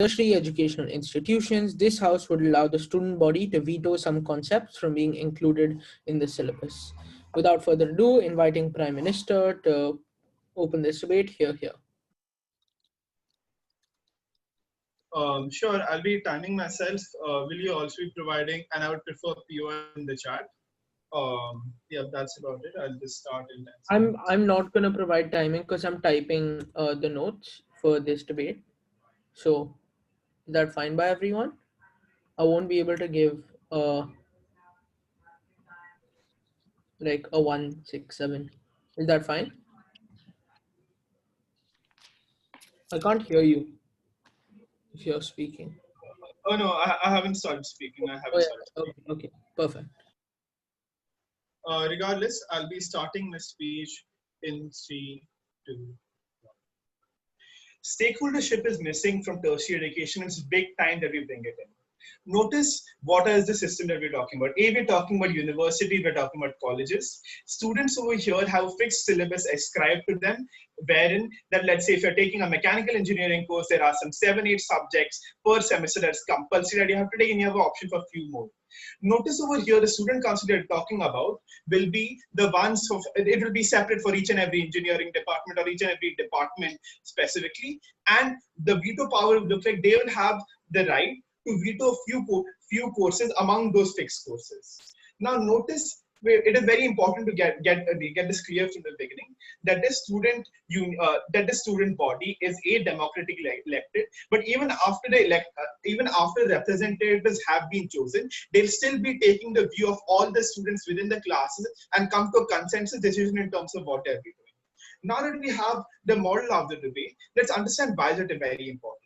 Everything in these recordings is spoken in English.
tertiary educational institutions, this house would allow the student body to veto some concepts from being included in the syllabus. Without further ado, inviting Prime Minister to open this debate. Here. Sure, I'll be timing myself. Will you also be providing, and I would prefer POI in the chat. Yeah, that's about it. I'll just start in 10 seconds. I'm not gonna provide timing because I'm typing the notes for this debate. So is that fine by everyone? I won't be able to give like a 167. Is that fine? I can't hear you if you're speaking. Oh no, I haven't started speaking. I Oh haven't started yeah. speaking. Okay. Perfect. Regardless, I'll be starting my speech in 3, 2. Stakeholdership is missing from tertiary education. It's big time that we bring it in. Notice what is the system that we're talking about. We're talking about university, we're talking about colleges. Students over here have a fixed syllabus ascribed to them, wherein that, let's say if you're taking a mechanical engineering course, there are some 7-8 subjects per semester that's compulsory that you have to take, and you have an option for a few more. Notice over here, the student council they're talking about will be the ones of, it will be separate for each and every engineering department or each and every department specifically. And the veto power will look like they will have the right to veto a few courses among those fixed courses. Now notice, it is very important to get this clear from the beginning that the student body is democratically elected, but even after representatives have been chosen, they'll still be taking the view of all the students within the classes and come to a consensus decision in terms of what they'll be doing. Now that we have the model of the debate, let's understand why is it very important.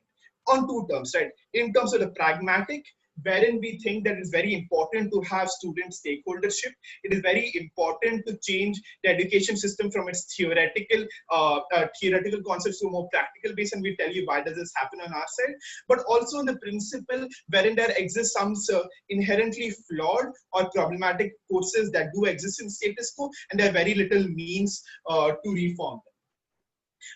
On two terms, right? In terms of the pragmatic, wherein we think that it's very important to have student stakeholdership. It is very important to change the education system from its theoretical concepts to a more practical base, and we tell you why does this happen on our side. But also in the principle wherein there exists some inherently flawed or problematic courses that do exist in status quo, and there are very little means to reform them.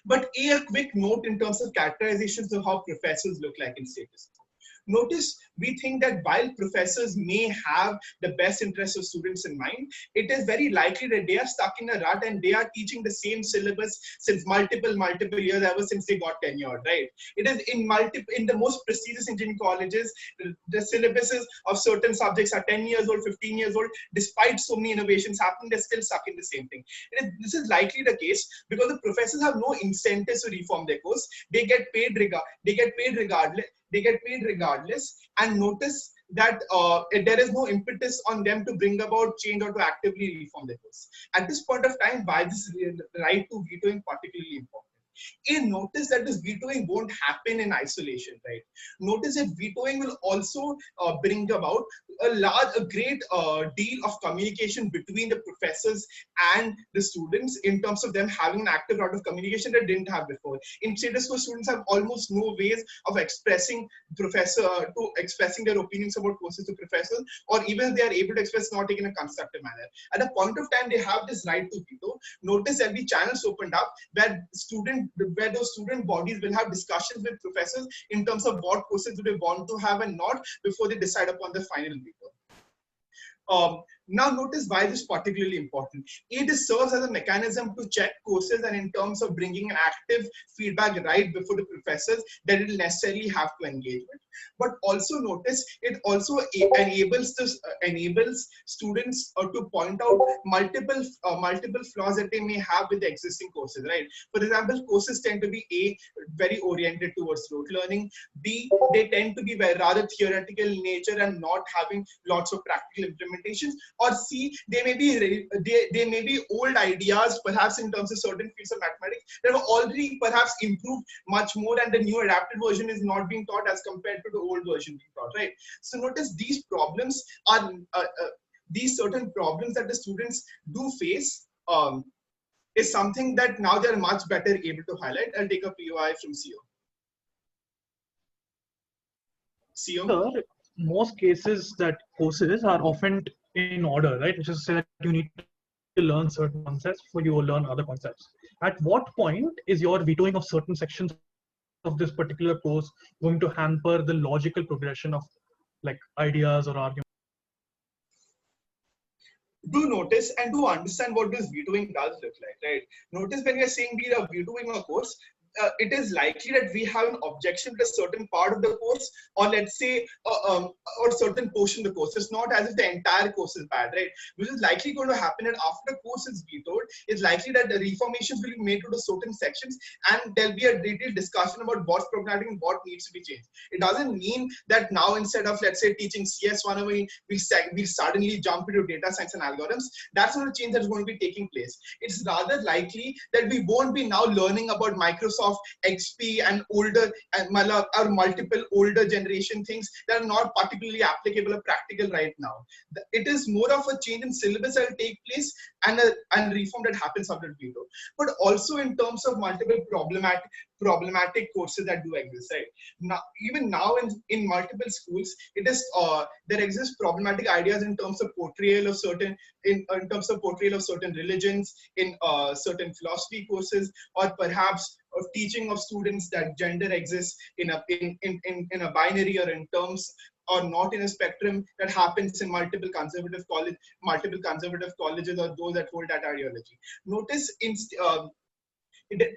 But a quick note in terms of characterizations of how professors look like in status quo. Notice, we think that while professors may have the best interests of students in mind, it is very likely that they are stuck in a rut and they are teaching the same syllabus since multiple years, ever since they got tenured, right? It is in the most prestigious engineering colleges, the syllabuses of certain subjects are 10 years old, 15 years old. Despite so many innovations happening, they're still stuck in the same thing. This is likely the case because the professors have no incentives to reform their course. They get paid regardless, and notice that there is no impetus on them to bring about change or to actively reform their course. At this point of time, why this right to vetoing particularly important? Notice that this vetoing won't happen in isolation, right? Notice that vetoing will also bring about a great deal of communication between the professors and the students in terms of them having an active route of communication that they didn't have before. In status quo, students have almost no ways of expressing their opinions about courses to professors, or even if they are able to express, not in a constructive manner. At a point of time, they have this right to veto. Notice there'll be channels opened up where those student bodies will have discussions with professors in terms of what courses do they want to have and not before they decide upon the final veto. Now notice why this is particularly important. It serves as a mechanism to check courses, and in terms of bringing an active feedback right before the professors that it will necessarily have to engage with. But also notice it also enables students to point out multiple flaws that they may have with the existing courses, right? For example, courses tend to be A, very oriented towards rote learning. B, they tend to be rather theoretical in nature and not having lots of practical implementations. Or C, they may be old ideas, perhaps in terms of certain fields of mathematics that have already perhaps improved much more, and the new adapted version is not being taught as compared to the old version being taught, right? So notice these problems are these certain problems that the students do face is something that now they're much better able to highlight. I'll take a POI from CO. Sir, most cases that courses are often in order, right? Which is to say that you need to learn certain concepts before you learn other concepts. At what point is your vetoing of certain sections of the syllabus of this particular course going to hamper the logical progression of like ideas or arguments? Do notice and do understand what this vetoing does look like, right? Notice when we are saying we are vetoing a course, it is likely that we have an objection to a certain part of the course, or let's say, or certain portion of the course. It's not as if the entire course is bad, right? Which is likely going to happen that after the course is vetoed, it's likely that the reformations will be made to the certain sections, and there'll be a detailed discussion about what's problematic and what needs to be changed. It doesn't mean that now instead of, let's say, teaching CS 101, we suddenly jump into data science and algorithms. That's not a change that's going to be taking place. It's rather likely that we won't be now learning about Microsoft XP and older or multiple older generation things that are not particularly applicable or practical right now. It is more of a change in syllabus that will take place and a reform that happens after veto. But also in terms of multiple problematic courses that do exist, right? Now, even now in multiple schools, it is there exist problematic ideas in terms of portrayal of certain religions, in certain philosophy courses, or perhaps of teaching of students that gender exists in a binary or in terms or not in a spectrum that happens in multiple conservative colleges or those that hold that ideology. Notice it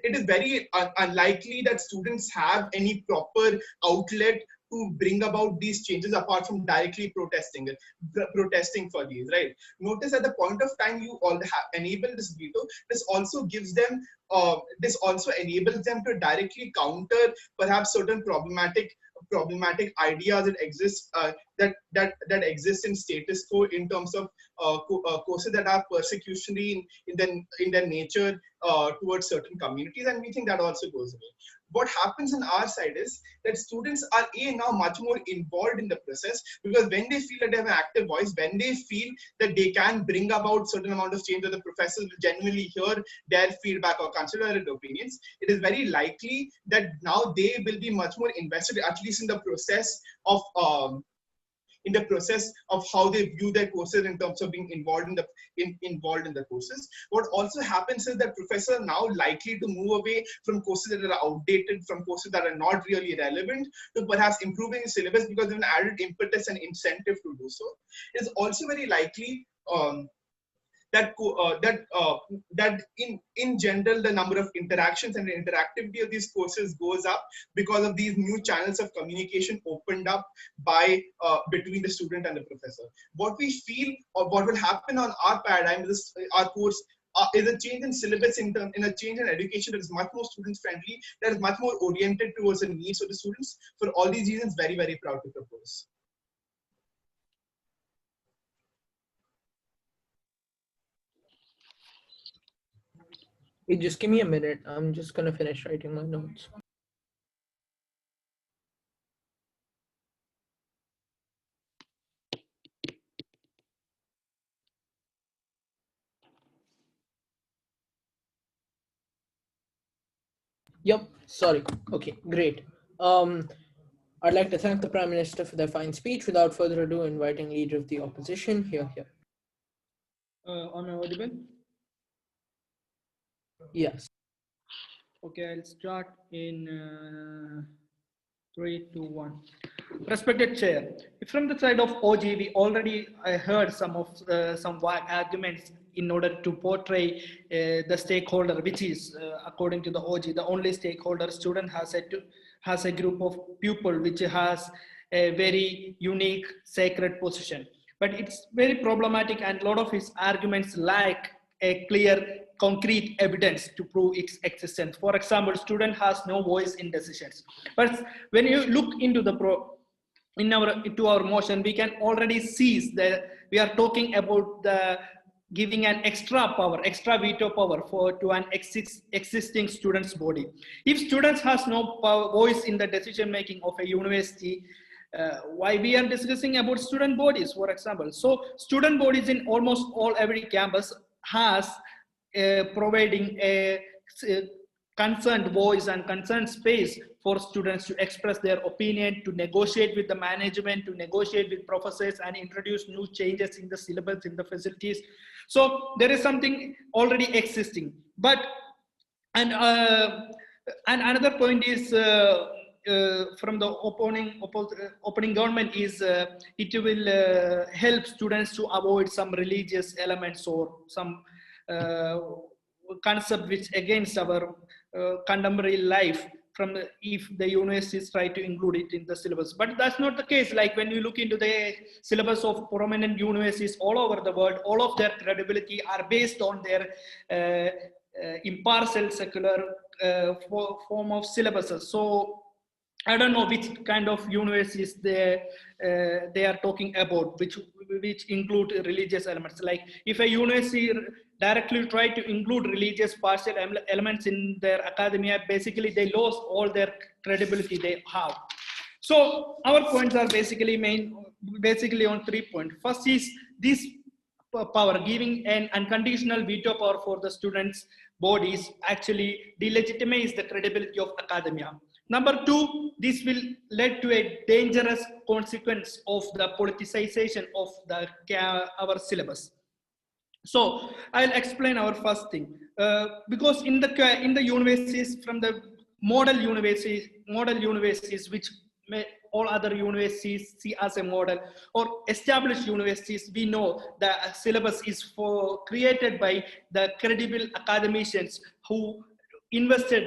is very unlikely that students have any proper outlet to bring about these changes apart from directly protesting for these, right? Notice at the point of time you all enable this veto, this also enables them to directly counter perhaps certain problematic ideas that exist that exist in status quo in terms of courses that are persecutionary in their nature towards certain communities, and we think that also goes away. What happens on our side is that students are now much more involved in the process, because when they feel that they have an active voice, when they feel that they can bring about certain amount of change, that the professors will genuinely hear their feedback or consider their opinions, it is very likely that now they will be much more invested, at least in the process of how they view their courses in terms of being involved in the courses. What also happens is that professors are now likely to move away from courses that are outdated, from courses that are not really relevant, to perhaps improving the syllabus because of an added impetus and incentive to do so. It's also very likely that in general the number of interactions and the interactivity of these courses goes up because of these new channels of communication opened up by between the student and the professor. What we feel or what will happen on our paradigm is our course is a change in syllabus in a change in education that is much more student friendly, that is much more oriented towards the needs of the students. For all these reasons, very, very proud to propose. Hey, just give me a minute. I'm just going to finish writing my notes. Yep, sorry. Okay, great. I'd like to thank the Prime Minister for their fine speech. Without further ado, inviting Leader of the Opposition. Here. Am I audible? Yes. Okay, I'll start in 3, 2, 1. Respected Chair, from the side of OG, we already heard some arguments in order to portray the stakeholder, which is, according to the OG, the only stakeholder student has a group of people which has a very unique sacred position. But it's very problematic, and a lot of his arguments lack a clear concrete evidence to prove its existence. For example, student has no voice in decisions. But when you look into into our motion, we can already see that we are talking about the giving an extra veto power to an existing student's body. If students has no voice in the decision making of a university, why we are discussing about student bodies, for example. So student bodies in almost every campus has providing a concerned voice and concerned space for students to express their opinion, to negotiate with the management, to negotiate with professors, and introduce new changes in the syllabus, in the facilities. So there is something already existing. But and And another point is from the opening government is it will help students to avoid some religious elements or some concept which against our contemporary life from if the universities try to include it in the syllabus. But that's not the case. Like when you look into the syllabus of prominent universities all over the world, all of their credibility are based on their impartial secular form of syllabuses. So I don't know which kind of universities they are talking about, which include religious elements. Like if a university directly try to include religious partial elements in their academia, basically they lost all their credibility they have. So our points are basically on 3 points. First is this power, giving an unconditional veto power for the students' bodies actually delegitimize the credibility of academia. Number two, this will lead to a dangerous consequence of the politicization of our syllabus. So I'll explain our first thing. Because in the universities, from the model universities, which all other universities see as a model, or established universities, we know the syllabus is created by the credible academicians who invested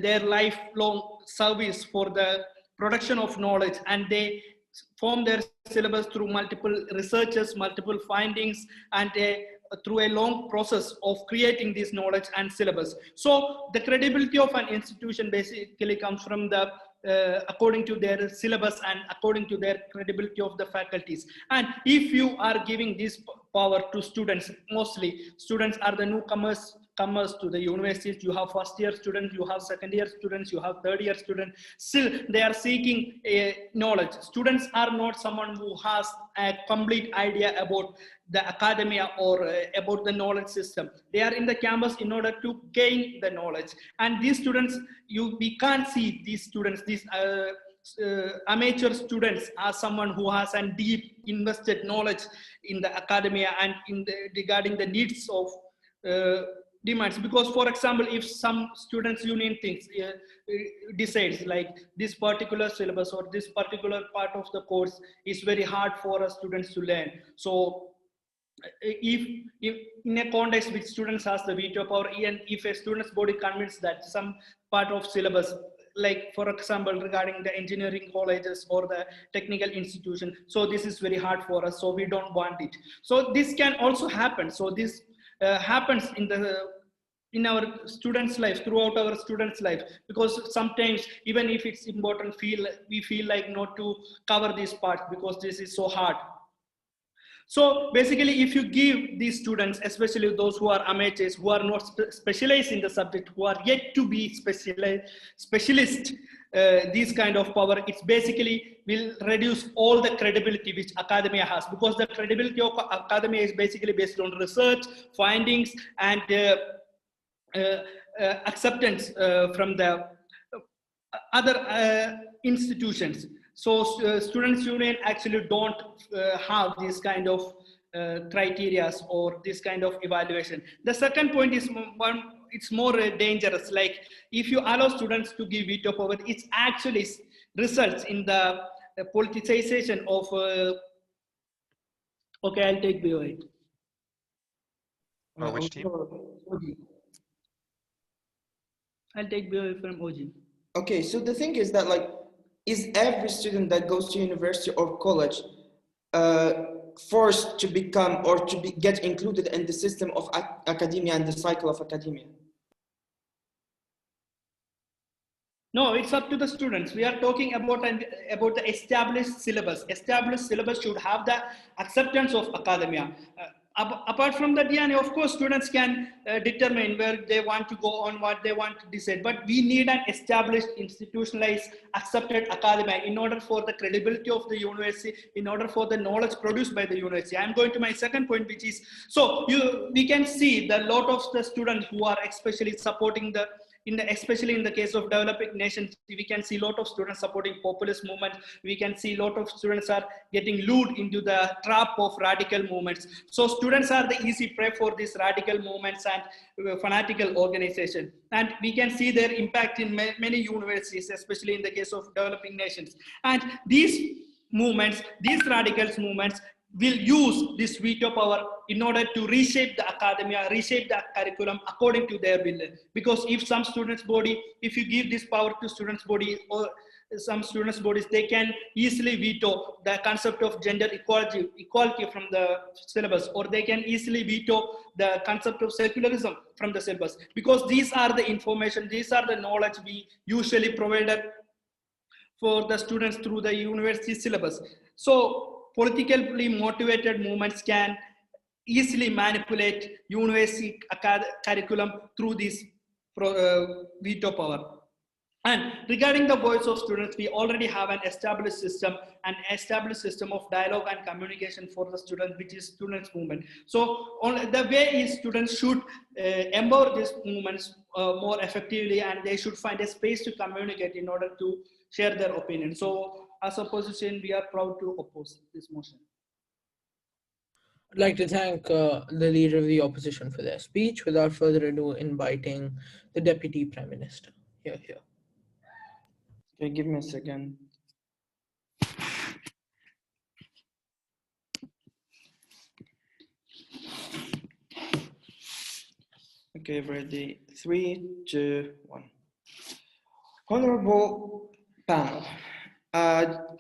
their lifelong service for the production of knowledge, and they form their syllabus through multiple researches, multiple findings, and through a long process of creating this knowledge and syllabus. So the credibility of an institution basically comes from the according to their syllabus and according to their credibility of the faculties. And if you are giving this power to students, mostly students are the newcomers to the universities. You have first year students, you have second year students, you have third year students. Still they are seeking knowledge. Students are not someone who has a complete idea about the academia or about the knowledge system. They are in the campus in order to gain the knowledge. And these students, we can't see these students, these amateur students, as someone who has a deep invested knowledge in the academia and regarding the needs of demands. Because for example, if some students union thinks decides like this particular syllabus or this particular part of the course is very hard for us students to learn. So if in a context which students has the veto power, and if a student's body convinced that some part of syllabus, like for example regarding the engineering colleges or the technical institution, so this is very hard for us, so we don't want it. So this can also happen. So this happens in our students' life, throughout our students' life, because sometimes even if it's important, we feel like not to cover this part because this is so hard. So basically, if you give these students, especially those who are amateurs, who are not specialized in the subject, who are yet to be specialist, this kind of power, it's basically will reduce all the credibility which academia has, because the credibility of academia is basically based on research, findings, and acceptance from the other institutions. So students union actually don't have this kind of criteria or this kind of evaluation. The second point is it's more dangerous. Like if you allow students to give veto power, it actually results in the politicization of. Okay, I'll take BO8. For which team? OG. I'll take BO8 from OG. Okay, so the thing is that like, is every student that goes to university or college forced to become or to get included in the system of academia and the cycle of academia? No, it's up to the students. We are talking about the established syllabus. Established syllabus should have the acceptance of academia. Apart from that, yeah, of course, students can determine where they want to go on, what they want to decide. But we need an established, institutionalized, accepted academia in order for the credibility of the university, in order for the knowledge produced by the university. I'm going to my second point, which is, so we can see that a lot of the students who are especially supporting the especially in the case of developing nations, we can see a lot of students supporting populist movements. We can see a lot of students are getting lured into the trap of radical movements. So students are the easy prey for these radical movements and fanatical organization. And we can see their impact in many universities, especially in the case of developing nations. And these movements, these radicals movements, will use this veto power in order to reshape the academia, reshape the curriculum according to their will. Because if some students' body, if you give this power to students' body or some students' bodies, they can easily veto the concept of gender equality from the syllabus, or they can easily veto the concept of secularism from the syllabus. Because these are the information, these are the knowledge we usually provided for the students through the university syllabus. So politically motivated movements can easily manipulate university curriculum through this veto power. And regarding the voice of students, we already have an established system of dialogue and communication for the students, which is students' movement. So the way is students should empower these movements more effectively, and they should find a space to communicate in order to share their opinion. So as opposition, we are proud to oppose this motion. I'd like to thank the leader of the opposition for their speech. Without further ado, inviting the Deputy Prime Minister. Here. Okay, give me a second. Okay, ready. 3, 2, 1. Honorable panel,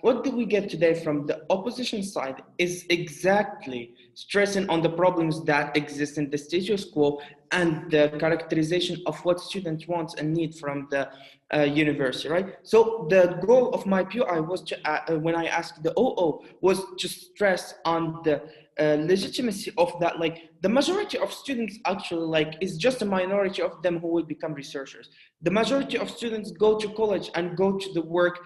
what did we get today from the opposition side is exactly stressing on the problems that exist in the status quo and the characterization of what students want and need from the university, right? So the goal of my POI was to, when I asked the OO, was to stress on the legitimacy of that. Like the majority of students actually is just a minority of them who will become researchers. The majority of students go to college and go to the work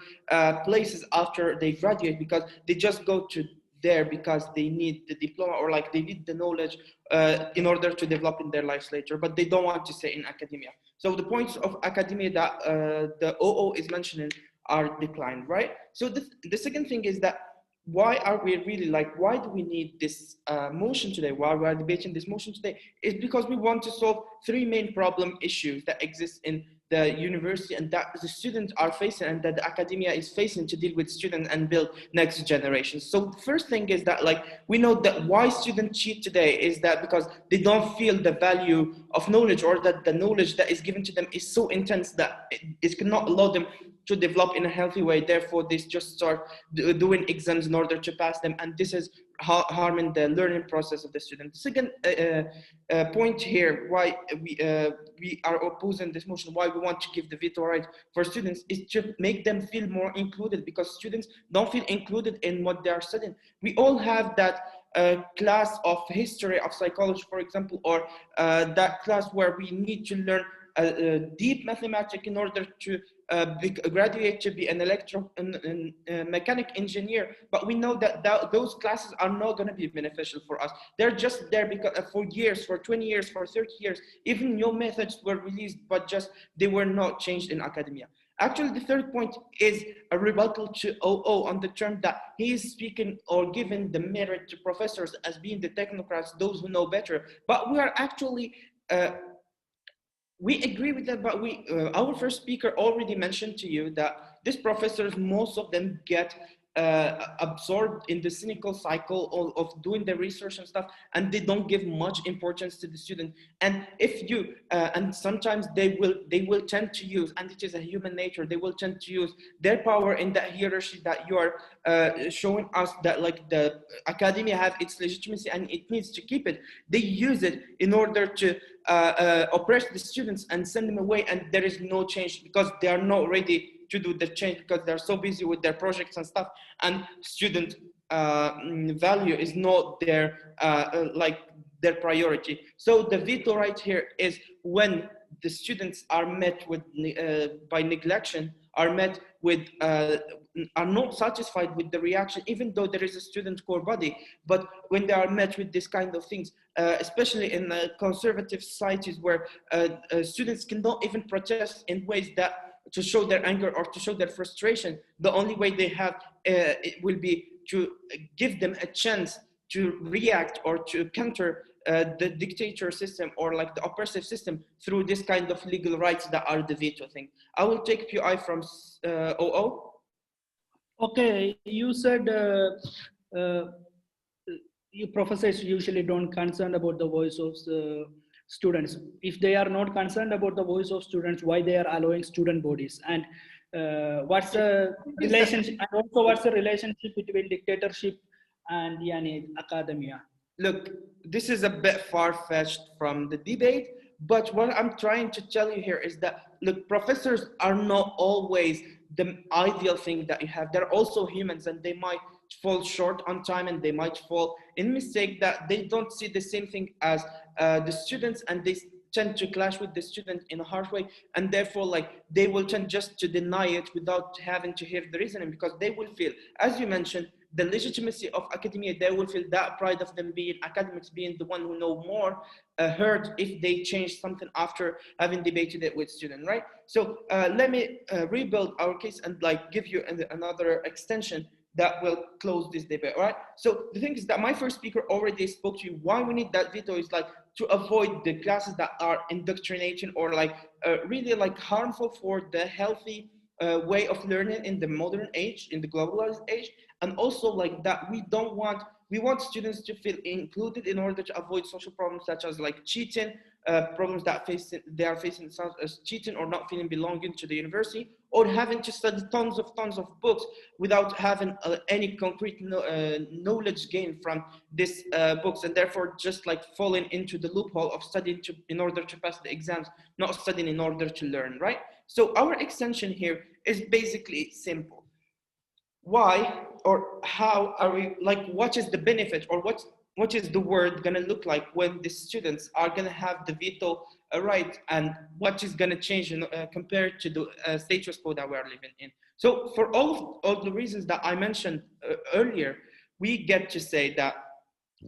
places after they graduate because they just go to there because they need the diploma or they need the knowledge in order to develop in their lives later, but they don't want to stay in academia. So the points of academia that the OO is mentioning are declined, right? So the second thing is that why are we really why do we need this motion today? Why we are debating this motion today is because we want to solve three main problem issues that exist in the university and that the students are facing and that the academia is facing to deal with students and build next generations. So the first thing is that we know that why students cheat today is that because they don't feel the value of knowledge, or that the knowledge that is given to them is so intense that it cannot allow them to develop in a healthy way. Therefore, they just start doing exams in order to pass them, and this is harming the learning process of the student. The second point here, why we are opposing this motion, why we want to give the veto right for students, is to make them feel more included, because students don't feel included in what they are studying. We all have that class of history of psychology, for example, or that class where we need to learn deep mathematics in order to graduate to be an mechanic engineer. But we know that those classes are not going to be beneficial for us. They're just there because for years, for 20 years, for 30 years, even new methods were released, but just they were not changed in academia. Actually, the third point is a rebuttal to OO on the term that he is speaking or giving the merit to professors as being the technocrats, those who know better. But we are actually we agree with that, but our first speaker already mentioned to you that these professors, most of them get absorbed in the cynical cycle of doing the research and stuff, and they don't give much importance to the student. And if you and sometimes they will tend to use, and it is a human nature, they will tend to use their power in that hierarchy that you are showing us, that the academia have its legitimacy and it needs to keep it. They use it in order to oppress the students and send them away, and there is no change because they are not ready to do the change because they're so busy with their projects and stuff, and student value is not their their priority. So the veto right here is when the students are met with by neglection are met with are not satisfied with the reaction, even though there is a student core body. But when they are met with this kind of things, especially in conservative societies where students cannot even protest in ways that to show their anger or to show their frustration, the only way they have it will be to give them a chance to react or to counter the dictator system or like the oppressive system through this kind of legal rights that are the veto thing. I will take PI from OO. Okay, you said uh, you professors usually don't concerned about the voice of the students. If they are not concerned about the voice of students, why they are allowing student bodies? And what's the relationship? And also, what's the relationship between dictatorship and yani, academia? Look, this is a bit far-fetched from the debate, but what I'm trying to tell you here is that, look, professors are not always the ideal thing that you have. They're also humans and they might fall short on time and they might fall in mistake that they don't see the same thing as the students, and they tend to clash with the student in a harsh way, and therefore like they will tend just to deny it without having to hear the reasoning, because they will feel, as you mentioned, the legitimacy of academia. They will feel that pride of them being academics, being the one who know more, hurt if they change something after having debated it with students, right? So let me rebuild our case and like give you another extension that will close this debate, all right? So the thing is that my first speaker already spoke to you. Why we need that veto is like to avoid the classes that are indoctrinating or like really like harmful for the healthy way of learning in the modern age, in the globalized age. And also like that we want students to feel included in order to avoid social problems such as like cheating, problems that they are facing such as cheating or not feeling belonging to the university, or having to study tons of books without having any concrete knowledge gained from these books, and therefore just like falling into the loophole of studying in order to pass the exams, not studying in order to learn, right? So our extension here is basically simple. Why or how are we, like, what is the benefit or what is the word gonna look like when the students are gonna have the veto right, and what is gonna change compared to the status quo that we are living in? So for all the reasons that I mentioned earlier, we get to say that,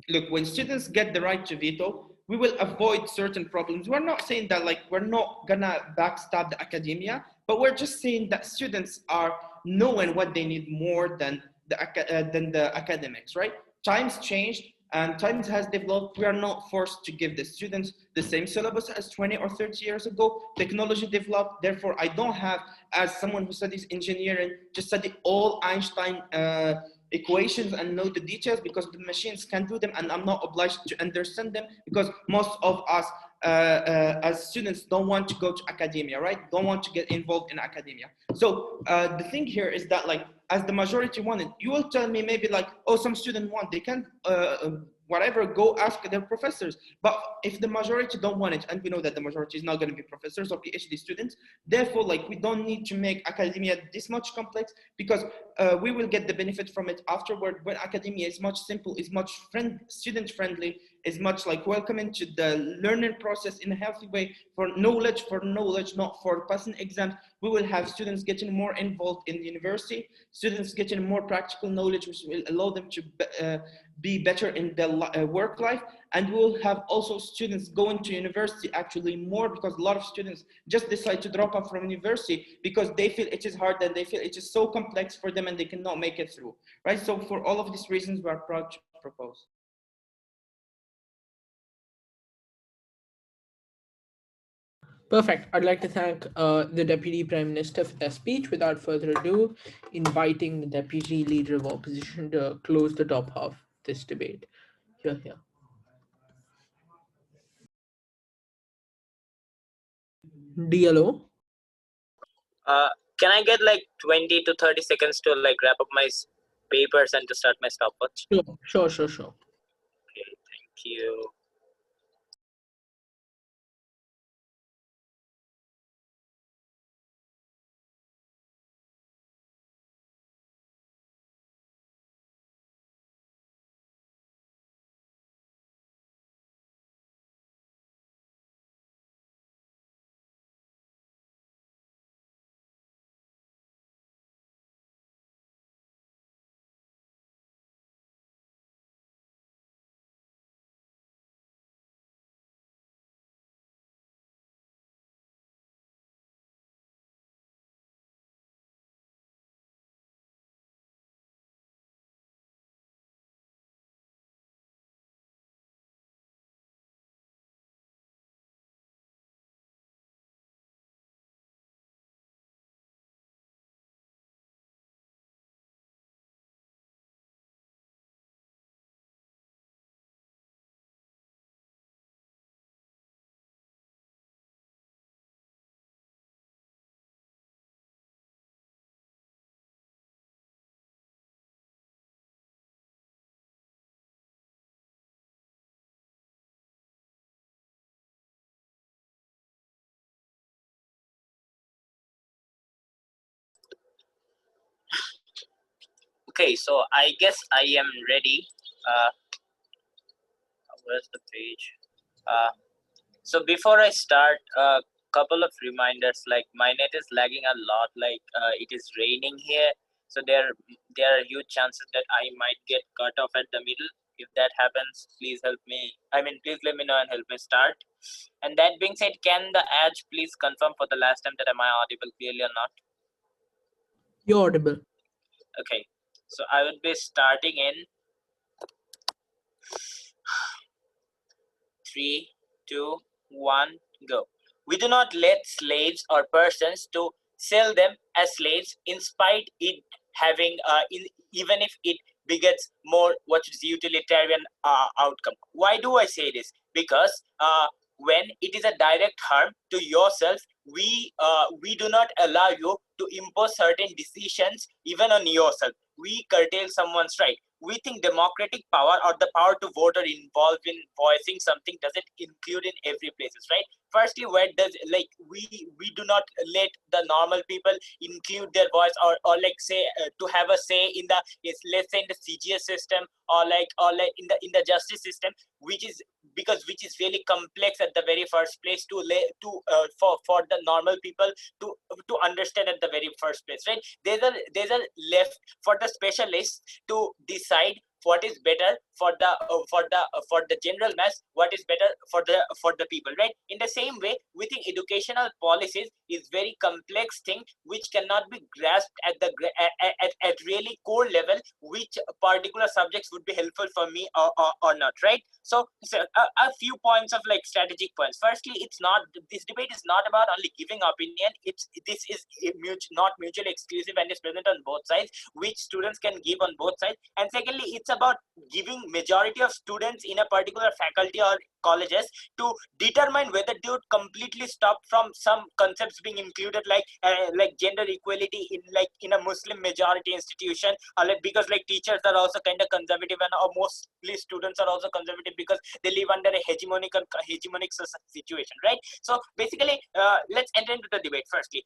look, when students get the right to veto, we will avoid certain problems. We're not saying that like we're not gonna backstab the academia, but we're just saying that students are knowing what they need more than the academics, right? Times changed and times has developed. We are not forced to give the students the same syllabus as 20 or 30 years ago. Technology developed, therefore I don't have, as someone who studies engineering, to study all Einstein equations and know the details, because the machines can do them and I'm not obliged to understand them, because most of us as students don't want to go to academia, right? Don't want to get involved in academia. So the thing here is that like, as the majority wanted, you will tell me maybe like, oh, some students want, they can whatever, go ask their professors. But if the majority don't want it, and we know that the majority is not going to be professors or PhD students, therefore like we don't need to make academia this much complex, because we will get the benefit from it afterward, when academia is much simple, is much student friendly, is much like welcoming to the learning process in a healthy way, for knowledge, not for passing exams. We will have students getting more involved in the university, students getting more practical knowledge, which will allow them to be better in their work life. And we'll have also students going to university actually more, because a lot of students just decide to drop out from university because they feel it is hard and they feel it is so complex for them and they cannot make it through, right? So for all of these reasons, we are proud to propose. Perfect. I'd like to thank the Deputy Prime Minister for their speech. Without further ado, inviting the Deputy Leader of Opposition to close the top half of this debate. Here. DLO. Can I get like 20 to 30 seconds to like wrap up my papers and to start my stopwatch? Sure. Okay, thank you. Okay, so I guess I am ready. Uh, where's the page? Uh, so before I start, a couple of reminders. Like my net is lagging a lot. Like it is raining here, so there are huge chances that I might get cut off at the middle. If that happens, please help me. I mean, please let me know and help me start. And that being said, can the edge please confirm for the last time that am I audible clearly or not? You're audible. Okay, so I would be starting in 3, 2, 1, go. We do not let slaves or persons to sell them as slaves in spite it having even if it begets more what is utilitarian outcome. Why do I say this? Because when it is a direct harm to yourself, we do not allow you to impose certain decisions even on yourself. We curtail someone's right. We think democratic power or the power to vote or involved in voicing something doesn't include in every places, right? Firstly, where does like we do not let the normal people include their voice or like say to have a say in the let's say in the CGS system or like in the justice system, which is which is really complex at the very first place to for the normal people to understand at the very first place, right? There's a left for the specialists to decide what is better for the general mass, what is better for the people, right? In the same way, we think educational policies is very complex thing which cannot be grasped at the at really core level, which particular subjects would be helpful for me or not, right? So a few points of like strategic points. Firstly, it's not, this debate is not about only giving opinion. This is not mutually exclusive and is present on both sides, which students can give on both sides. And secondly, it's about giving majority of students in a particular faculty or colleges to determine whether they would completely stop from some concepts being included like gender equality in like in a Muslim majority institution, or like because like teachers are also kind of conservative and mostly students are also conservative because they live under a hegemonic situation, right? So basically let's enter into the debate. Firstly,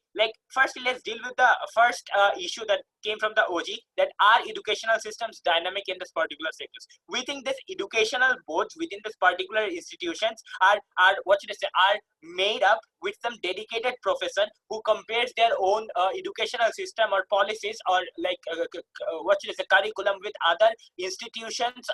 let's deal with the first issue that came from the OG, that are educational systems dynamic in this particular sectors. We think this educational boards within this particular institutions are what should I say are made up with some dedicated professor who compares their own educational system or policies or like what should I say curriculum with other institutions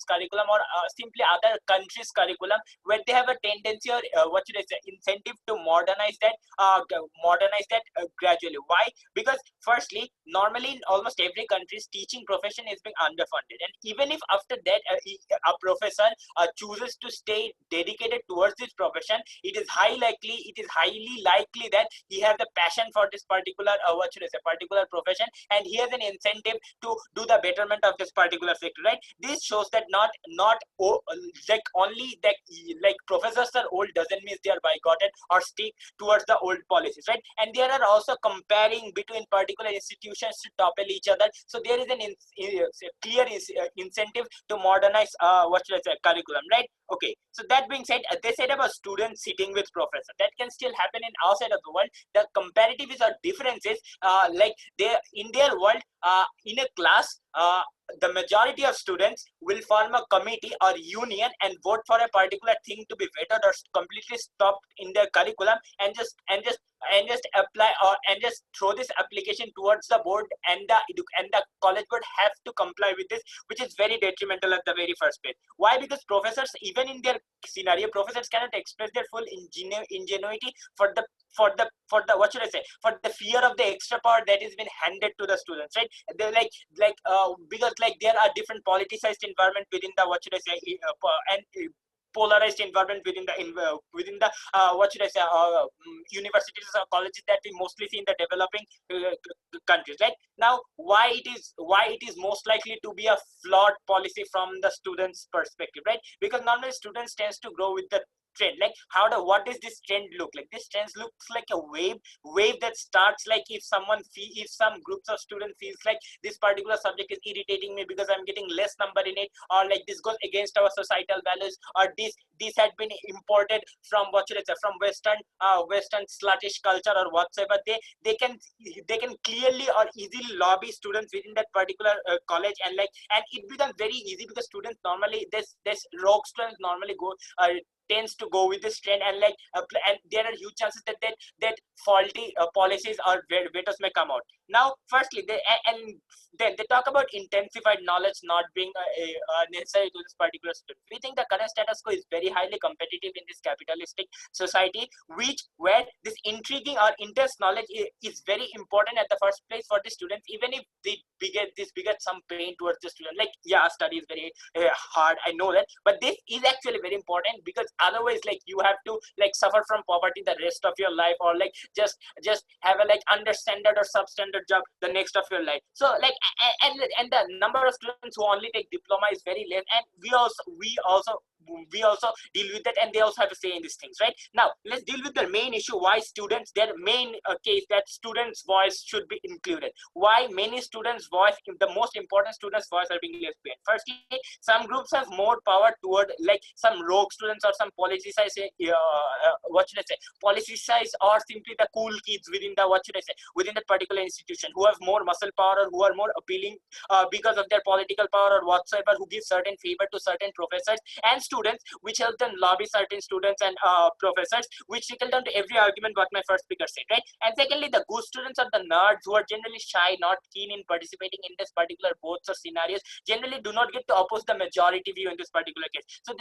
curriculum or simply other countries curriculum, where they have a tendency or what should I say incentive to modernize that gradually. Why? Because firstly, normally in almost every country's teaching profession is being underfunded, and even if after that a professor chooses to stay dedicated towards this profession, it is highly likely that he has a passion for this particular what should I say particular profession, and he has an incentive to do the betterment of this particular sector, right? This shows that like only that like professors are old doesn't mean they are bigoted or stick towards the old policies, right? And there are also comparing between particular institutions to topple each other, so there is an clear incentive to modernize what should I say curriculum, right? Okay, so that being said, they said about students sitting with professor, that can still happen in outside of the world. The comparative is or differences like they in their world in a class the majority of students will form a committee or union and vote for a particular thing to be vetted or completely stopped in their curriculum, and just apply or and just throw this application towards the board, and the college board have to comply with this, which is very detrimental at the very first place. Why? Because professors, even in their scenario, professors cannot express their full ingenuity for the what should I say for the fear of the extra power that has been handed to the students, right? They're because like there are different politicized environment within the what should I say and polarized environment within the what should I say universities or colleges that we mostly see in the developing countries, right? Now why it is most likely to be a flawed policy from the students perspective, right? Because normally students tends to grow with the trend. Like what does this trend look like? This trend looks like a wave that starts like if some groups of students feels like this particular subject is irritating me because I'm getting less number in it, or like this goes against our societal values, or this had been imported from what should I say, from western sluttish culture or whatsoever. They can clearly or easily lobby students within that particular college, and it becomes very easy because students normally this rogue students normally tends to go with this trend, and and there are huge chances that faulty policies or vetoes may come out. Now firstly and then they talk about intensified knowledge not being necessary to this particular student. We think the current status quo is very highly competitive in this capitalistic society, where this intriguing or intense knowledge is very important at the first place for the students, even if this beget some pain towards the student. Like, yeah, study is very hard, I know that, but this is actually very important, because otherwise like you have to like suffer from poverty the rest of your life, or like just have a like understandard or substandard job the next of your life. So like and the number of students who only take diploma is very less, and we also deal with that, and they also have to say in these things. Right now, let's deal with the main issue, why students, their main case, that students voice should be included, why many students voice, the most important students voice are being left behind. Firstly, some groups have more power toward like some rogue students or some what should I say, politicized, or simply the cool kids within the what should I say, within that particular institution, who have more muscle power or who are more appealing because of their political power or whatsoever, who give certain favor to certain professors and students, which help them lobby certain students and professors, which trickle down to every argument what my first speaker said, right? And secondly, the good students or the nerds who are generally shy, not keen in participating in this particular boards or scenarios, generally do not get to oppose the majority view in this particular case. So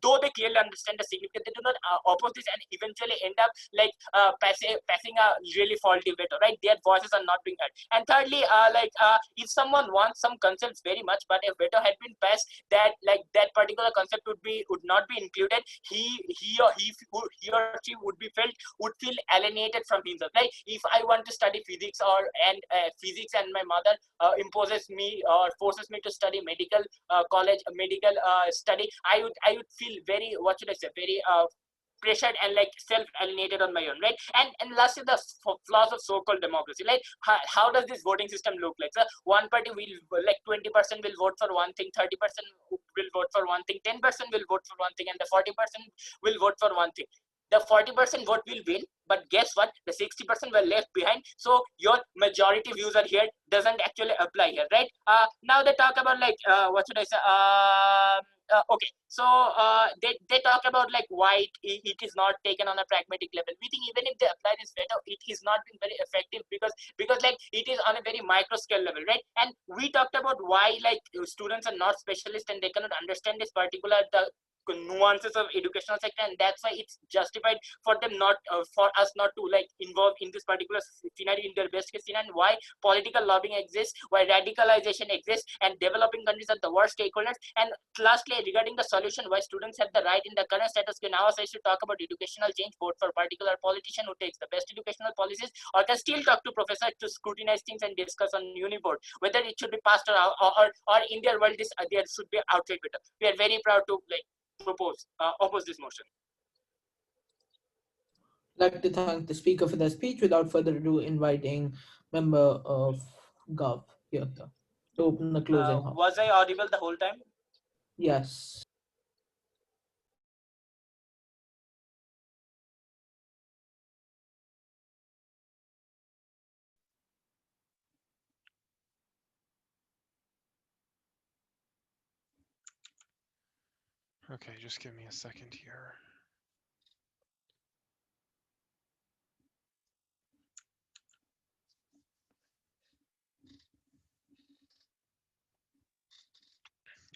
though they clearly understand the significance, they do not oppose this and eventually end up like passing a really faulty veto, right? Their voices are not being heard. And thirdly, if someone wants some concepts very much, but a veto had been passed that like that particular concept would not be included, he or she would feel alienated from himself. Like, if I want to study physics physics, and my mother imposes me or forces me to study medical college medical study, I would feel very, what should I say, very pressured and like self-alienated on my own, right? And lastly, the flaws of so-called democracy. Like, how does this voting system look like? So one party will like 20% will vote for one thing, 30% will vote for one thing, 10% will vote for one thing, and the 40% will vote for one thing. The 40% vote will win, but guess what? The 60% were left behind. So your majority views are here doesn't actually apply here, right? Now they talk about like what should I say? Okay, so they talk about like why it is not taken on a pragmatic level. We think even if they apply this veto, it is not been very effective, because like it is on a very micro scale level, right? And we talked about why like students are not specialists and they cannot understand this particular the nuances of educational sector, and that's why it's justified for them not for us not to like involve in this particular scenario in their best case scenario, and why political lobbying exists, why radicalization exists, and developing countries are the worst stakeholders. And lastly, regarding the solution, why students have the right in the current status quo, now I should talk about educational change, vote for particular politician who takes the best educational policies, or can still talk to professors to scrutinize things and discuss on uniboard whether it should be passed, or in their world this there should be outright veto. We are very proud to like oppose this motion. I'd like to thank the speaker for their speech. Without further ado, inviting member of Gov Yota to open the closing Was I audible the whole time? Yes. Okay, just give me a second here.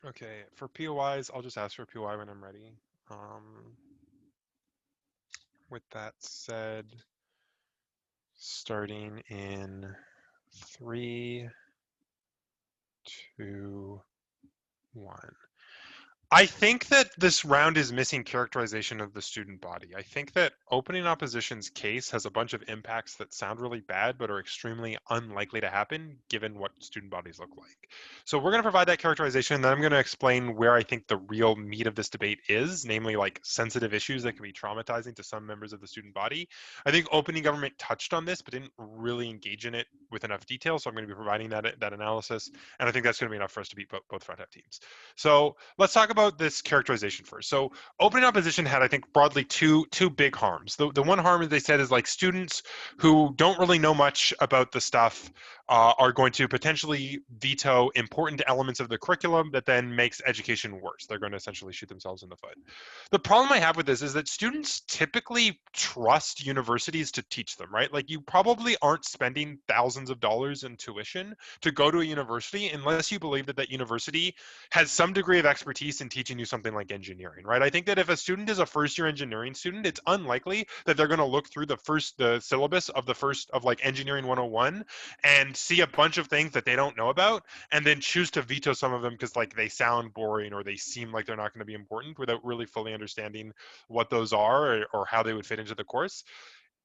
Okay, for POIs, I'll just ask for POI when I'm ready. With that said, starting in 3, 2, 1. I think that this round is missing characterization of the student body. I think that opening opposition's case has a bunch of impacts that sound really bad, but are extremely unlikely to happen given what student bodies look like. So we're going to provide that characterization, and then I'm going to explain where I think the real meat of this debate is, namely like sensitive issues that can be traumatizing to some members of the student body. I think opening government touched on this, but didn't really engage in it with enough detail. So I'm going to be providing that analysis, and I think that's going to be enough for us to beat both front half teams. So let's talk about this characterization first. So opening opposition had, I think, broadly two big harms. The one harm, as they said, is like students who don't really know much about the stuff are going to potentially veto important elements of the curriculum that then makes education worse. They're going to essentially shoot themselves in the foot. The problem I have with this is that students typically trust universities to teach them, right? Like you probably aren't spending thousands of dollars in tuition to go to a university unless you believe that that university has some degree of expertise in teaching you something like engineering, right? I think that if a student is a first year engineering student, it's unlikely that they're going to look through the syllabus of the first of like engineering 101 and see a bunch of things that they don't know about and then choose to veto some of them because like they sound boring or they seem like they're not going to be important without really fully understanding what those are or how they would fit into the course.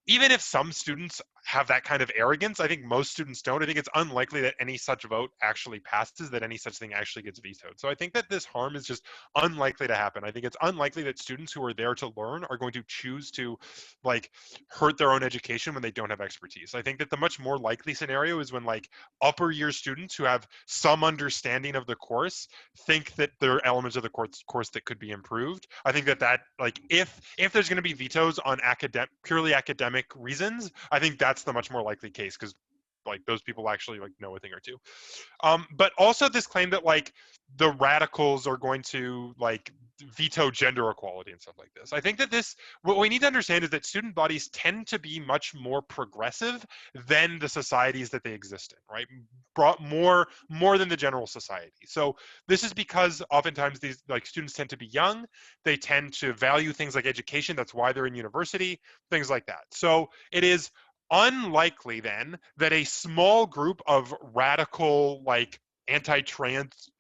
Even if some students have that kind of arrogance, I think most students don't. I think it's unlikely that any such vote actually passes, that any such thing actually gets vetoed. So I think that this harm is just unlikely to happen. I think it's unlikely that students who are there to learn are going to choose to like hurt their own education when they don't have expertise. I think that the much more likely scenario is when like upper year students who have some understanding of the course think that there are elements of the course that could be improved. I think that like if there's going to be vetoes on purely academic reasons, I think that's the much more likely case because like those people actually like know a thing or two. But also this claim that like the radicals are going to like veto gender equality and stuff like this. I think that what we need to understand is that student bodies tend to be much more progressive than the societies that they exist in, right? Brought more than the general society. So this is because oftentimes these like students tend to be young, they tend to value things like education, that's why they're in university, things like that. So it is unlikely then that a small group of radical like anti-trans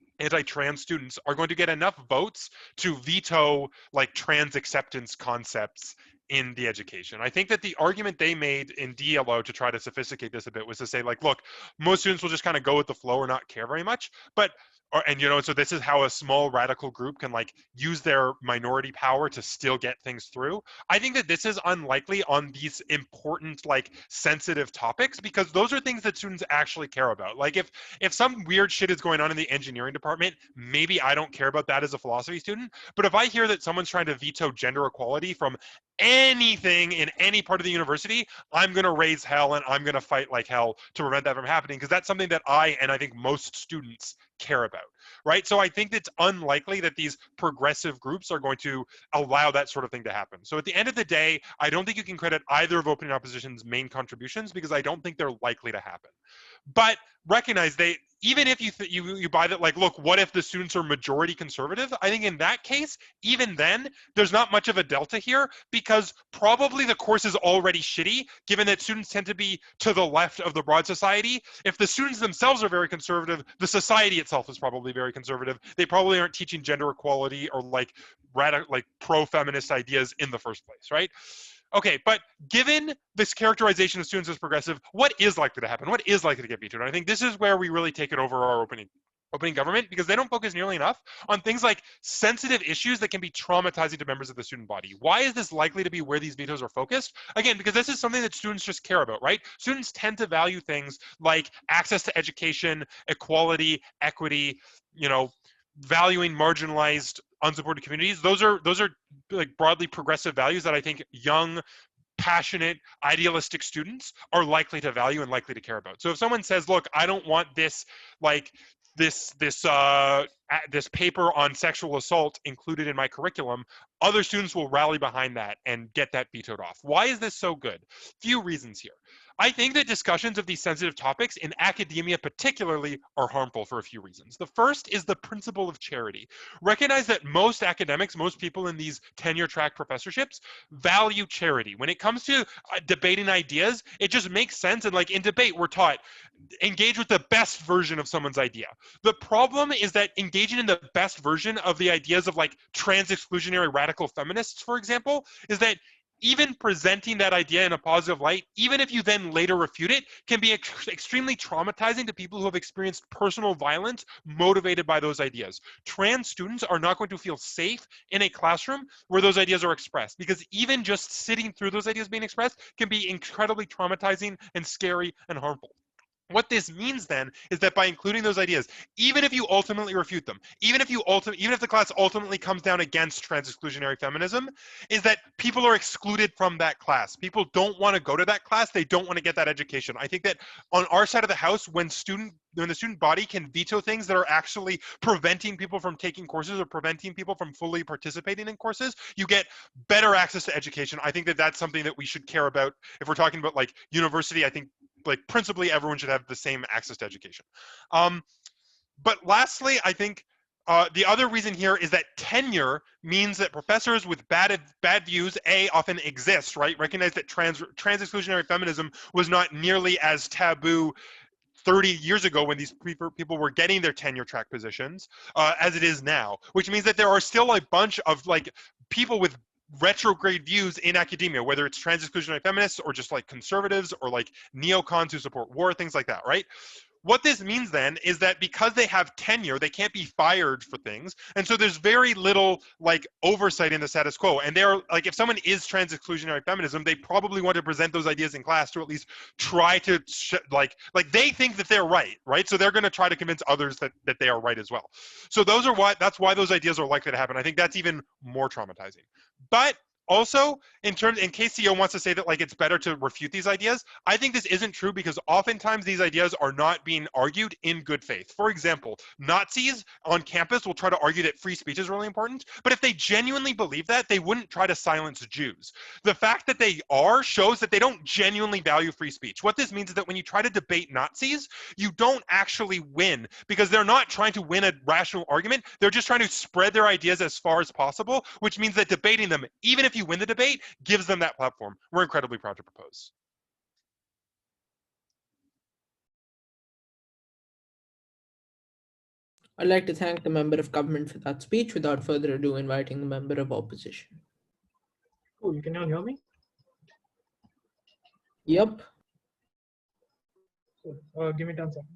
students are going to get enough votes to veto like trans acceptance concepts in the education. I think that the argument they made in DLO to try to sophisticate this a bit was to say like, look, most students will just kind of go with the flow or not care very much, but and you know, so this is how a small radical group can like use their minority power to still get things through. I think that this is unlikely on these important like sensitive topics because those are things that students actually care about. Like if some weird shit is going on in the engineering department, maybe I don't care about that as a philosophy student, but if I hear that someone's trying to veto gender equality from anything in any part of the university, I'm going to raise hell and I'm going to fight like hell to prevent that from happening because that's something that I and I think most students care about, right? So I think it's unlikely that these progressive groups are going to allow that sort of thing to happen. So at the end of the day, I don't think you can credit either of opening opposition's main contributions because I don't think they're likely to happen. But recognize they, even if you buy that, like, look, what if the students are majority conservative? I think in that case, even then, there's not much of a delta here because probably the course is already shitty, given that students tend to be to the left of the broad society. If the students themselves are very conservative, the society itself is probably very conservative. They probably aren't teaching gender equality or like pro-feminist ideas in the first place, right? Okay, but given this characterization of students as progressive, what is likely to happen? What is likely to get vetoed? And I think this is where we really take it over our opening government because they don't focus nearly enough on things like sensitive issues that can be traumatizing to members of the student body. Why is this likely to be where these vetoes are focused? Again, because this is something that students just care about, right? Students tend to value things like access to education, equality, equity, you know, valuing marginalized unsupported communities. Those are like broadly progressive values that I think young, passionate, idealistic students are likely to value and likely to care about. So if someone says, look, I don't want this like this paper on sexual assault included in my curriculum, other students will rally behind that and get that vetoed off. Why is this so good? Few reasons here. I think that discussions of these sensitive topics in academia particularly are harmful for a few reasons. The first is the principle of charity. Recognize that most academics, most people in these tenure track professorships value charity. When it comes to debating ideas, it just makes sense. And like in debate, we're taught engage with the best version of someone's idea. The problem is that engaging in the best version of the ideas of like trans exclusionary radical feminists, for example, is that even presenting that idea in a positive light, even if you then later refute it, can be extremely traumatizing to people who have experienced personal violence motivated by those ideas. Trans students are not going to feel safe in a classroom where those ideas are expressed, because even just sitting through those ideas being expressed can be incredibly traumatizing and scary and harmful. What this means then is that by including those ideas, even if you ultimately refute them, even if the class ultimately comes down against trans exclusionary feminism, is that people are excluded from that class. People don't want to go to that class. They don't want to get that education. I think that on our side of the house, when the student body can veto things that are actually preventing people from taking courses or preventing people from fully participating in courses, you get better access to education. I think that that's something that we should care about. If we're talking about like university, I think like principally everyone should have the same access to education. But lastly, I think the other reason here is that tenure means that professors with bad views often exist, right? Recognize that trans exclusionary feminism was not nearly as taboo 30 years ago when these people were getting their tenure track positions as it is now, which means that there are still a bunch of like people with retrograde views in academia, whether it's trans exclusionary feminists or just like conservatives or like neocons who support war, things like that, right? What this means then is that because they have tenure, they can't be fired for things. And so there's very little like oversight in the status quo. And they're like, if someone is trans exclusionary feminism, they probably want to present those ideas in class to at least try to like they think that they're right? So they're going to try to convince others that they are right as well. So that's why those ideas are likely to happen. I think that's even more traumatizing. But also, in case CEO wants to say that like it's better to refute these ideas, I think this isn't true because oftentimes these ideas are not being argued in good faith. For example, Nazis on campus will try to argue that free speech is really important, but if they genuinely believe that, they wouldn't try to silence Jews. The fact that they are shows that they don't genuinely value free speech. What this means is that when you try to debate Nazis, you don't actually win because they're not trying to win a rational argument. They're just trying to spread their ideas as far as possible, which means that debating them, even if you win the debate, gives them that platform. We're incredibly proud to propose. I'd like to thank the member of government for that speech. Without further ado, inviting the member of opposition. Cool. Can you all hear me? Yep. Cool. Give me 10 seconds.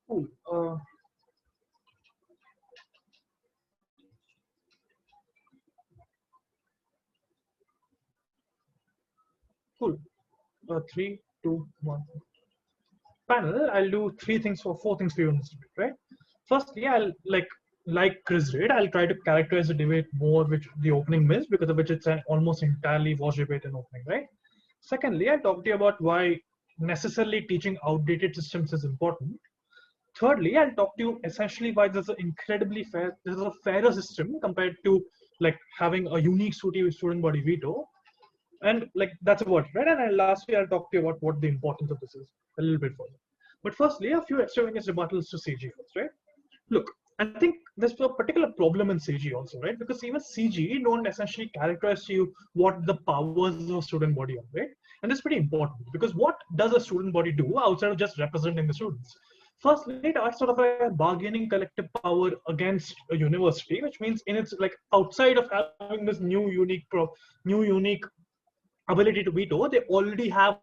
Cool. Cool. 3, 2, 1. Panel, I'll do four things for you in this debate, right? Firstly, I'll like Chris did, I'll try to characterize the debate more, which the opening missed, because of which it's an almost entirely wash debate in opening, right? Secondly, I'll talk to you about why necessarily teaching outdated systems is important. Thirdly, I'll talk to you essentially why there's a fairer system compared to like having a unique student body veto. And like that's about it, right? And lastly, I'll talk to you about what the importance of this is a little bit further. But firstly, a few extraneous rebuttals to CG first, right? Look, I think there's a particular problem in CG also, right? Because even CG don't essentially characterize to you what the powers of a student body are, right? And that's pretty important because what does a student body do outside of just representing the students? Firstly, it acts sort of a bargaining collective power against a university, which means in its like outside of having this new unique ability to veto, they already have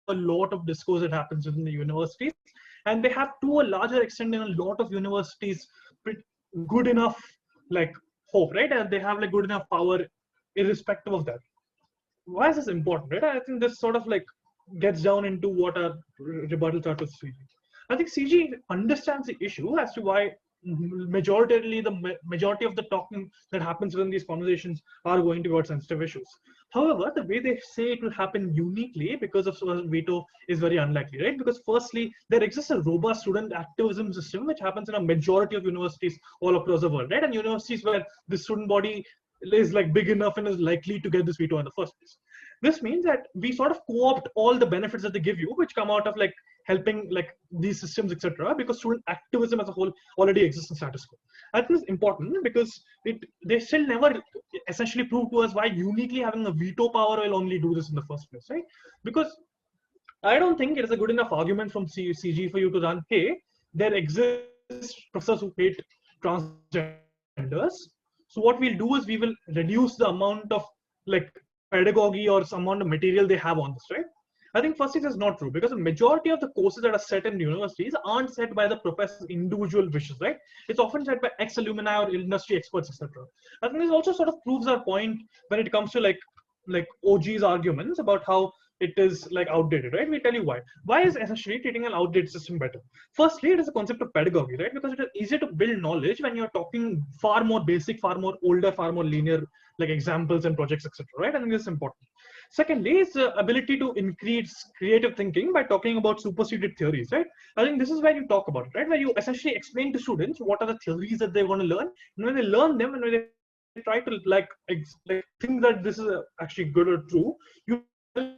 a lot of discourse that happens within the universities, and they have to a larger extent in a lot of universities good enough like hope, right? And they have like good enough power irrespective of that. Why is this important, right? I think this sort of like gets down into what our rebuttals are to CG. I think CG understands the issue as to why majority of the talking that happens within these conversations are going towards sensitive issues. However, the way they say it will happen uniquely because of veto is very unlikely, right? Because firstly, there exists a robust student activism system which happens in a majority of universities all across the world, right? And universities where the student body is like big enough and is likely to get this veto in the first place. This means that we sort of co-opt all the benefits that they give you, which come out of like helping like these systems, etc. Because student activism as a whole already exists in status quo. I think it's important because they still never essentially prove to us why uniquely having a veto power will only do this in the first place, right? Because I don't think it is a good enough argument from CG for you to run, hey, there exists professors who hate transgenders. So what we'll do is we will reduce the amount of like pedagogy or some amount of material they have on this, right? I think firstly this is not true because the majority of the courses that are set in universities aren't set by the professor's individual wishes, right? It's often set by ex-alumni or industry experts, etc. I think this also sort of proves our point when it comes to like OG's arguments about how it is like outdated, right? We tell you why. Why is essentially treating an outdated system better? Firstly, it is a concept of pedagogy, right? Because it is easier to build knowledge when you're talking far more basic, far more older, far more linear like examples and projects, etc. Right? I think this is important. Secondly, is the ability to increase creative thinking by talking about superseded theories, right? I think this is where you talk about it, right? Where you essentially explain to students what are the theories that they want to learn, and when they learn them and when they try to think that this is actually good or true, you tell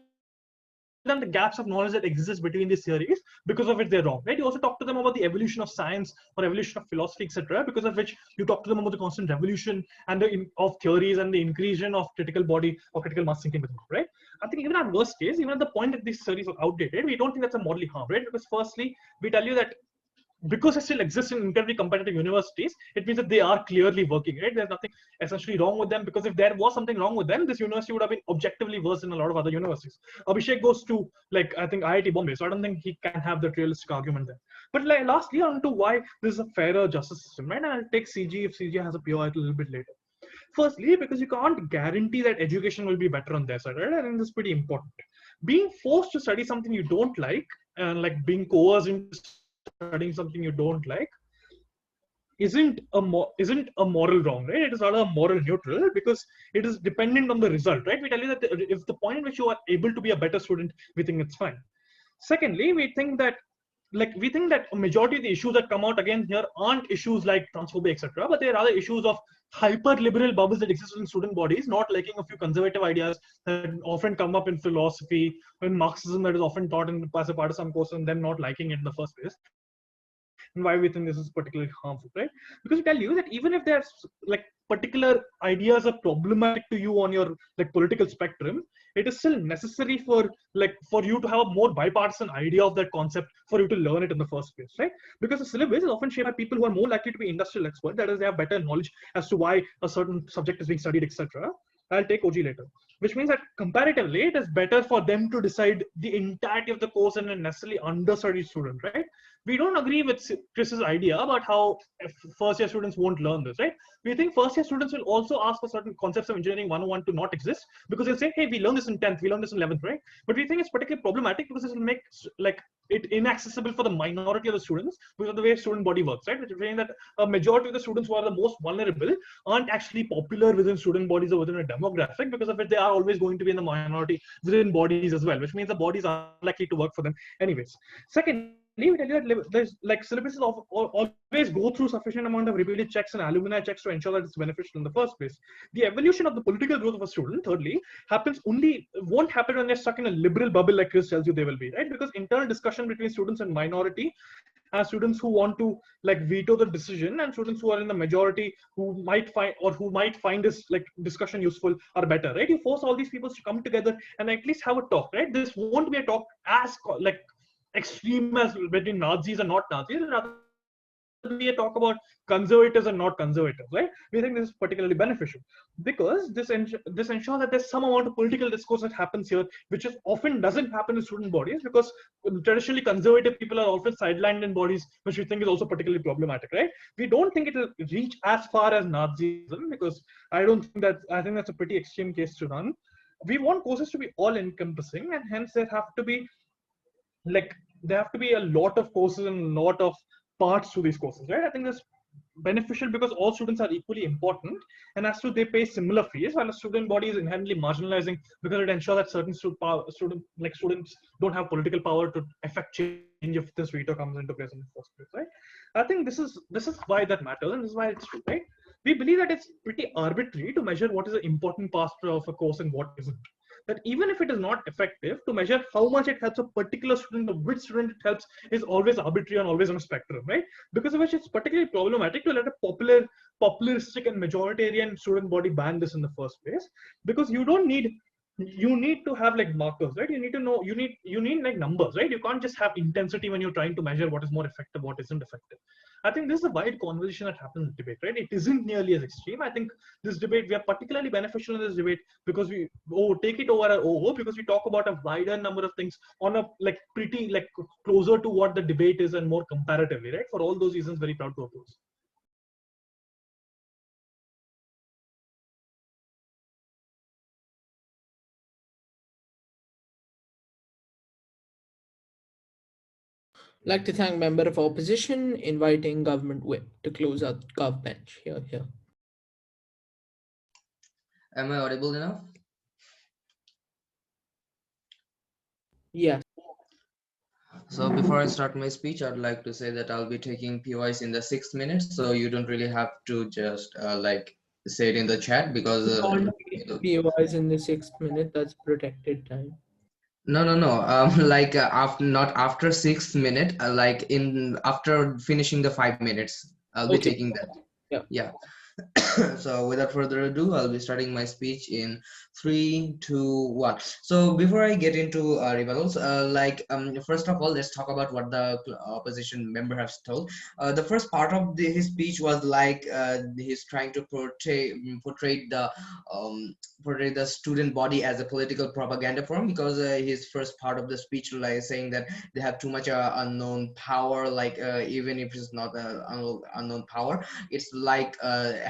them the gaps of knowledge that exist between these theories, because of which they're wrong, right? You also talk to them about the evolution of science or evolution of philosophy, etc., because of which you talk to them about the constant revolution and of theories and the increase of critical body or critical mass thinking within, right? I think even at worst case, even at the point that these theories are outdated, we don't think that's a morally harm, right? Because firstly, we tell you that because it still exists in incredibly competitive universities, it means that they are clearly working, right? There's nothing essentially wrong with them, because if there was something wrong with them, this university would have been objectively worse than a lot of other universities. Abhishek goes to, like, I think IIT Bombay, so I don't think he can have that realistic argument there. But like, lastly, on to why this is a fairer justice system, right? And I'll take CG if CG has a POI a little bit later. Firstly, because you can't guarantee that education will be better on their side, right? I think this is pretty important. Being forced to study something you don't like, and like being coerced into studying something you don't like, isn't a moral wrong, right? It is not a moral neutral, because it is dependent on the result, right? We tell you that if the point in which you are able to be a better student, we think it's fine. Secondly, we think that a majority of the issues that come out again here aren't issues like transphobia, etc., but there are other issues of hyper liberal bubbles that exist in student bodies, not liking a few conservative ideas that often come up in philosophy, in Marxism, that is often taught as a part of some course, and then not liking it in the first place. And why we think this is particularly harmful, right? Because we tell you that even if there's like particular ideas are problematic to you on your like political spectrum, it is still necessary for you to have a more bipartisan idea of that concept for you to learn it in the first place, right? Because the syllabus is often shaped by people who are more likely to be industrial experts, that is, they have better knowledge as to why a certain subject is being studied, etc. I'll take OG later, which means that comparatively it is better for them to decide the entirety of the course in a necessarily understudied student, right? We don't agree with Chris's idea about how first year students won't learn this, right? We think first year students will also ask for certain concepts of engineering 101 to not exist, because they'll say, hey, we learned this in 10th, we learned this in 11th, right? But we think it's particularly problematic because this will make like it inaccessible for the minority of the students because of the way student body works, right? Which is saying that a majority of the students who are the most vulnerable aren't actually popular within student bodies or within a demographic, because of which they are always going to be in the minority within bodies as well, which means the bodies are unlikely to work for them anyways. Secondly, we tell you that there's like syllabuses always go through sufficient amount of repeated checks and alumni checks to ensure that it's beneficial in the first place. The evolution of the political growth of a student, thirdly, won't happen when they're stuck in a liberal bubble like Chris tells you they will be, right? Because internal discussion between students and minority, and students who want to like veto the decision, and students who are in the majority who might find this like discussion useful, are better, right? You force all these people to come together and at least have a talk, right? This won't be a talk as like extreme as between Nazis and not Nazis, rather we talk about conservatives and not conservatives, right? We think this is particularly beneficial because this ensures that there's some amount of political discourse that happens here, which is often doesn't happen in student bodies because traditionally conservative people are often sidelined in bodies, which we think is also particularly problematic, right? We don't think it will reach as far as Nazism because I think that's a pretty extreme case to run. We want courses to be all encompassing, and hence like there have to be a lot of courses and a lot of parts to these courses, right? I think that's beneficial because all students are equally important, and as to they pay similar fees, while a student body is inherently marginalizing because it ensures that certain students don't have political power to affect change if this veto comes into place in the first place, right? I think this is why that matters, and this is why it's true, right? We believe that it's pretty arbitrary to measure what is an important part of a course and what isn't. That even if it is not effective, to measure how much it helps a particular student or which student it helps is always arbitrary and always on a spectrum, right? Because of which it's particularly problematic to let a popularistic and majoritarian student body ban this in the first place, because you need to have like markers, right? You need to know, you need like numbers, right? You can't just have intensity when you're trying to measure what is more effective, what isn't effective. I think this is a wide conversation that happens in debate, right? It isn't nearly as extreme. I think this debate, we are particularly beneficial in this debate because we take it over our because we talk about a wider number of things on a like pretty like closer to what the debate is and more comparatively, right? For all those reasons, very proud to oppose. Like to thank member of opposition inviting government whip to close out gov bench. Here. Am I audible enough? Yes. So before I start my speech, I'd like to say that I'll be taking POIs in the 6 minutes, so you don't really have to just like say it in the chat because POIs in the 6 minute, that's protected time. no. Like after not after 6 minute, like in after finishing the 5 minutes, I'll be Okay. taking that. Yeah. Yeah. So without further ado, I'll be starting my speech in 3, 2, 1. So before I get into rebuttals, first of all, let's talk about what the opposition member has told. The first part of his speech was like he's trying to portray the um, portray the student body as a political propaganda forum, because his first part of the speech like saying that they have too much unknown power, like even if it's not unknown power, it's like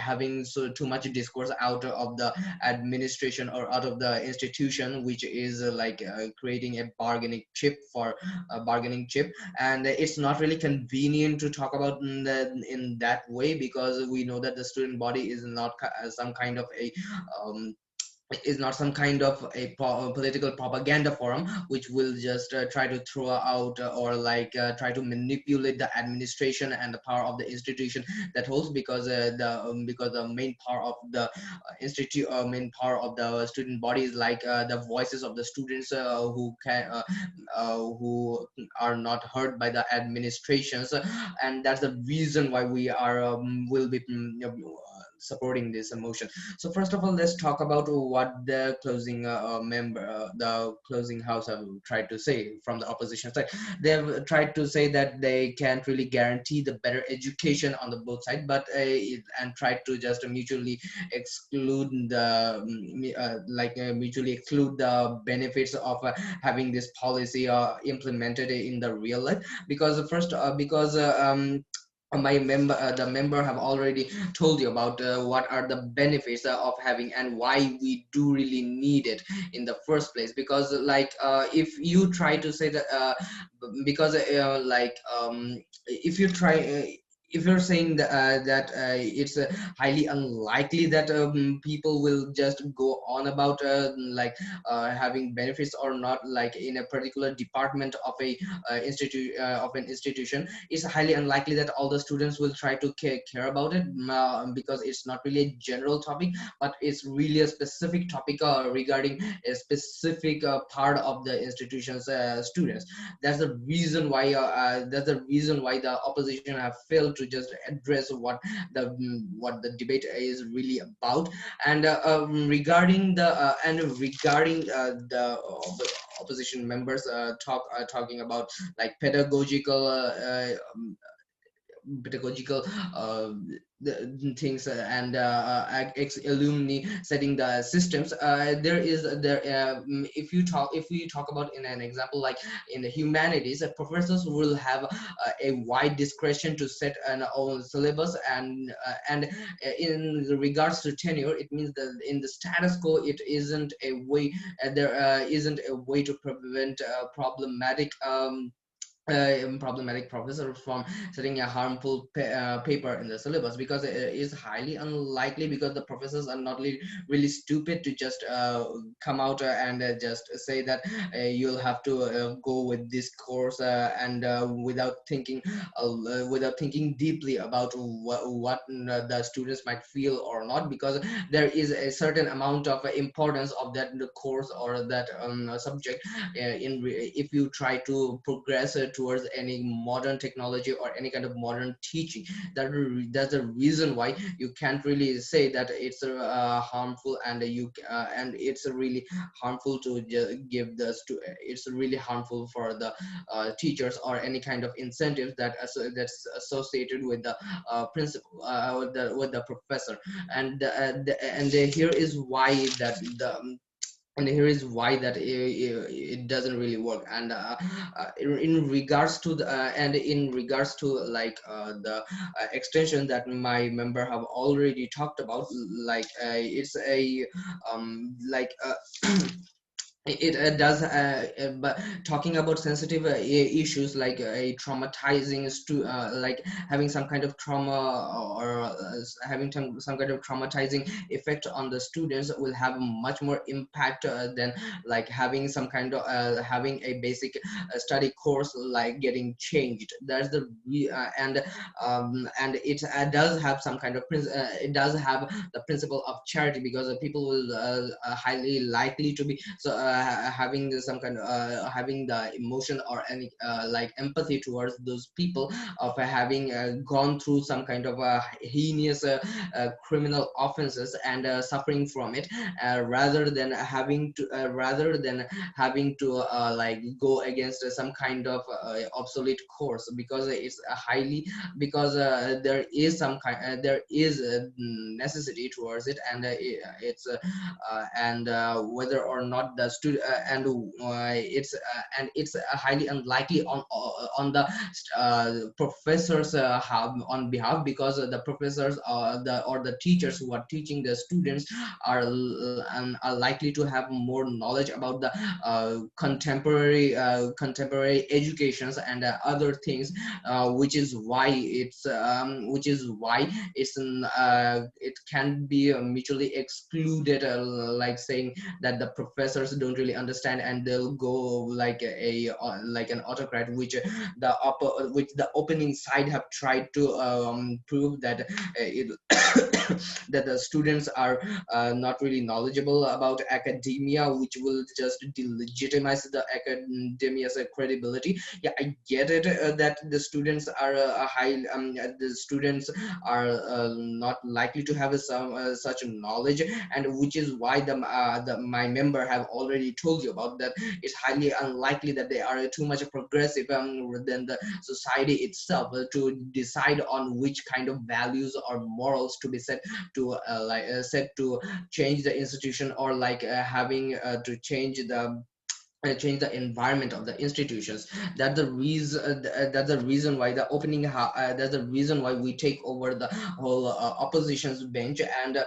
having too much discourse out of the administration or out of the institution, which is creating a bargaining chip, and it's not really convenient to talk about in that way, because we know that the student body is not some kind of a is not some kind of a political propaganda forum which will just try to throw out or try to manipulate the administration and the power of the institution that holds, because the main power of the main power of the student body is the voices of the students who are not heard by the administrations, and that's the reason why we are will be supporting this motion. So first of all, let's talk about what the the closing house have tried to say from the opposition side. They've tried to say that they can't really guarantee the better education on the both sides, but and tried to just mutually exclude the mutually exclude the benefits of having this policy implemented in the real life, because the member have already told you about what are the benefits of having and why we do really need it in the first place, because if you try to say that because if you try if you're saying it's highly unlikely that people will just go on about having benefits or not, like in a particular department of an institution, it's highly unlikely that all the students will try to care about it, because it's not really a general topic, but it's really a specific topic regarding a specific part of the institution's students. That's the reason why the opposition have failed to just address what the debate is really about. And regarding the opposition members talking about like pedagogical pedagogical things and ex-alumni setting the systems. There is there if we talk about in an example like in the humanities, professors will have a wide discretion to set an own syllabus, and in regards to tenure, it means that in the status quo, it isn't a way there isn't a way to prevent problematic professor from setting a harmful paper in the syllabus, because it is highly unlikely, because the professors are not really stupid to just come out and just say that you'll have to go with this course and without thinking deeply about what the students might feel or not, because there is a certain amount of importance of that the course or that subject if you try to progress towards any modern technology or any kind of modern teaching. That's the reason why you can't really say that it's harmful, and it's really harmful to give it's really harmful for the teachers, or any kind of incentives that's associated with the principal with the professor. Here is why that the and here is why that it doesn't really work. And in regards to the extension that my member have already talked about, like it's a it does but talking about sensitive issues like a traumatizing like having some kind of trauma, or having some kind of traumatizing effect on the students will have much more impact than like having some kind of having a basic study course like getting changed. That's the and it does have some kind of it does have the principle of charity, because people will highly likely to be having some kind of having the emotion or any like empathy towards those people of having gone through some kind of heinous criminal offenses and suffering from it, rather than having to like go against some kind of obsolete course, because it's a highly because there is a necessity towards it, and whether or not the student and it's highly unlikely on the professors on behalf, because the professors or the teachers who are teaching the students are likely to have more knowledge about the contemporary educations and other things, which is why it can be mutually excluded, like saying that the professors don't really understand and they'll go like an autocrat, which the opening side have tried to prove that that the students are not really knowledgeable about academia, which will just delegitimize the academia's credibility. Yeah, I get it that the students are the students are not likely to have such knowledge, and which is why my member have already told you about that. It's highly unlikely that they are too much progressive than the society itself to decide on which kind of values or morals to be set to set to change the institution, or like having to change the environment of the institutions. That's the reason why the that's the reason why we take over the whole opposition's bench, and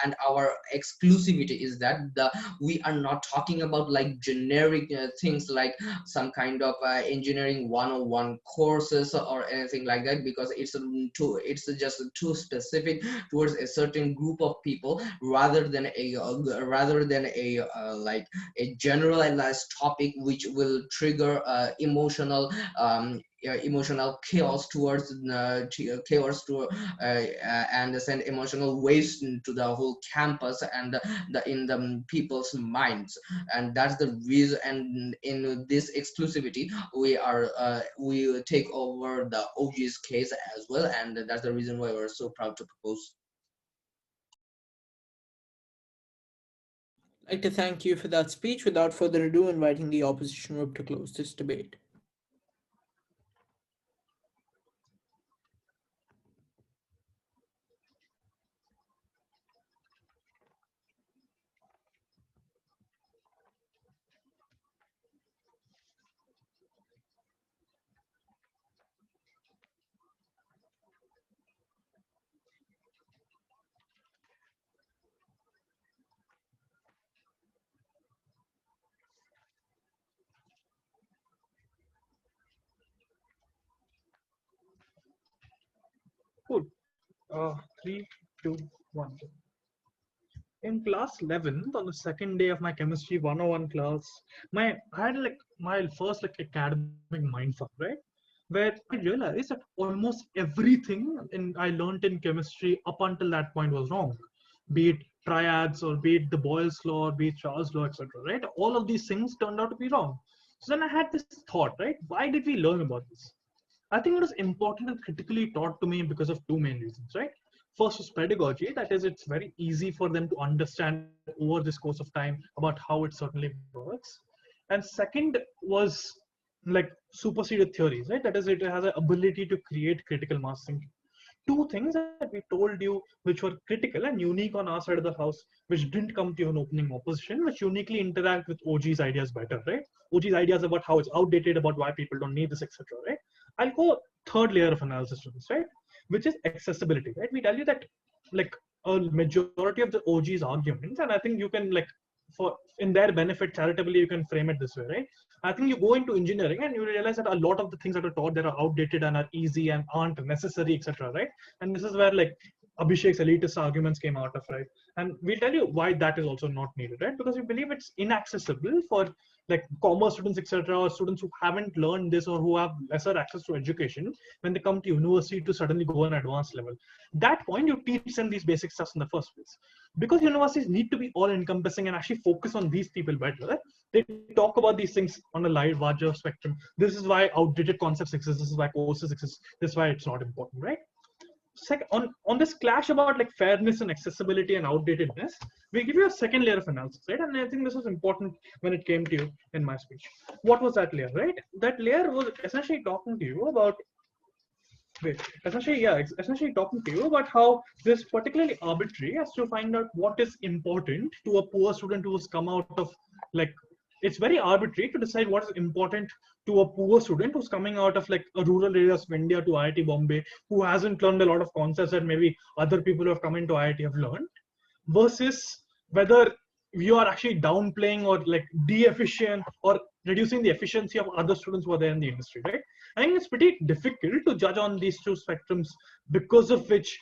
and our exclusivity is that we are not talking about like generic things like some kind of engineering 101 courses or anything like that, because it's just too specific towards a certain group of people, rather than like a generalized topic which will trigger emotional chaos towards chaos to and send emotional waste into the whole campus and in the people's minds. And that's the reason, and in this exclusivity we take over the OG's case as well, and that's the reason why we're so proud to propose. I'd like to thank you for that speech. Without further ado, inviting the opposition group to close this debate. Three, two, one. In class 11th, on the second day of my chemistry 101 class, I had like my first like academic mindfuck, right? Where I realized that almost everything I learned in chemistry up until that point was wrong. Be it triads or be it the Boyle's law, or be it Charles' law, etc. Right? All of these things turned out to be wrong. So then I had this thought, right? Why did we learn about this? I think it was important and critically taught to me because of two main reasons, right? First was pedagogy, that is, it's very easy for them to understand over this course of time about how it certainly works. And second was like superseded theories, right? That is, it has an ability to create critical mass thinking. Two things that we told you which were critical and unique on our side of the house, which didn't come to you in opening opposition, which uniquely interact with OG's ideas better, right? OG's ideas about how it's outdated, about why people don't need this, etc. Right? I'll go third layer of analysis to this, right? Which is accessibility, right? We tell you that like a majority of the OG's arguments, and I think you can like for in their benefit charitably you can frame it this way, right? I think you go into engineering and you realize that a lot of the things that are taught there are outdated and are easy and aren't necessary, etc. Right? And this is where like Abhishek's elitist arguments came out of, right? And we'll tell you why that is also not needed, right? Because we believe it's inaccessible for like commerce students, etc., or students who haven't learned this or who have lesser access to education when they come to university to suddenly go on advanced level. That point, you teach them these basic stuff in the first place. Because universities need to be all encompassing and actually focus on these people better, they talk about these things on a larger spectrum. This is why outdated concepts exist. This is why courses exist. This is why it's not important, right? Second, on this clash about like fairness and accessibility and outdatedness, we give you a second layer of analysis, right? And I think this was important when it came to you in my speech. What was that layer, right? That layer was essentially talking to you about essentially talking to you about how this particularly arbitrary as to find out what is important to a poor student who's come out of like it's very arbitrary to decide what is important to a poor student who's coming out of like a rural areas of India to IIT Bombay, who hasn't learned a lot of concepts that maybe other people who have come into IIT have learned, versus whether you are actually downplaying or like de-efficient or reducing the efficiency of other students who are there in the industry, right? I think it's pretty difficult to judge on these two spectrums because of which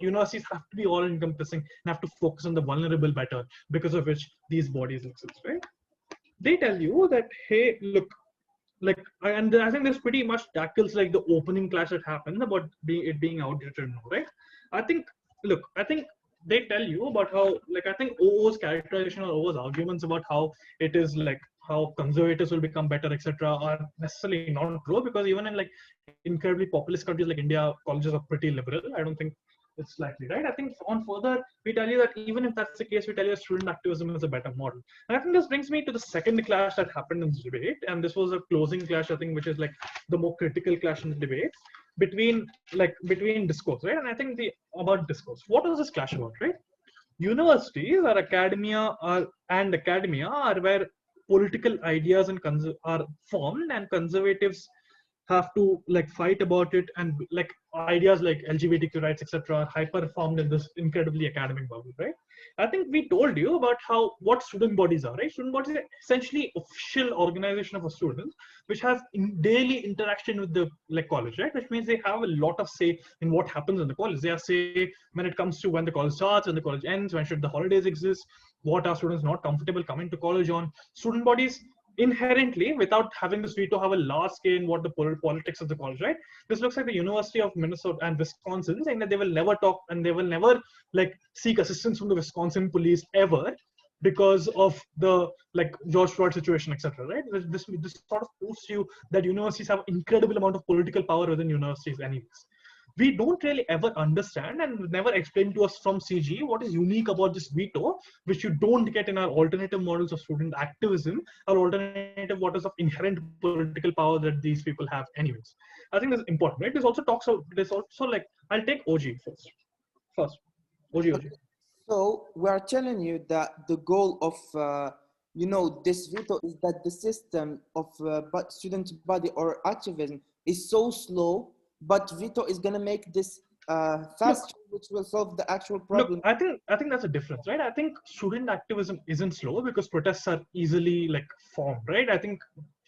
universities have to be all encompassing and have to focus on the vulnerable better, because of which these bodies exist, right? They tell you that, hey, look, like, and I think this pretty much tackles like the opening clash that happens about it being outdated, right? I think they tell you about how, like, I think OO's characterization or OO's arguments about how it is like how conservatives will become better, etc., are necessarily not true, because even in like incredibly populous countries like India, colleges are pretty liberal. I don't think it's likely, right? I think on further, we tell you that even if that's the case, we tell you student activism is a better model. And I think this brings me to the second clash that happened in this debate, and this was a closing clash, I think, which is like the more critical clash in the debate between discourse, right? And I think about discourse, what is this clash about, right? Universities or academia are where political ideas are formed, and conservatives have to like fight about it, and like ideas like LGBTQ rights, etc., are hyper formed in this incredibly academic bubble, right? I think we told you about what student bodies are, right? Student bodies are essentially official organization of a student which has daily interaction with the like college, right? Which means they have a lot of say in what happens in the college. They have say when it comes to when the college starts, when the college ends, when should the holidays exist, what are students not comfortable coming to college on. Student bodies inherently, without having this veto, have a large scale in what the politics of the college, right? This looks like the University of Minnesota and Wisconsin saying that they will never talk and they will never like seek assistance from the Wisconsin police ever because of the like George Floyd situation, etc. Right? This sort of proves to you that universities have incredible amount of political power within universities, anyways. We don't really ever understand and never explain to us from CG what is unique about this veto, which you don't get in our alternative models of student activism, or alternative what is of inherent political power that these people have anyways. I think this is important, right? This also like, I'll take OG first. OG. So we are telling you that the goal of this veto is that the system of student body or activism is so slow, but veto is going to make this faster, which will solve the actual problem. Look, I think that's a difference, right? I think student activism isn't slow because protests are easily like formed, right? I think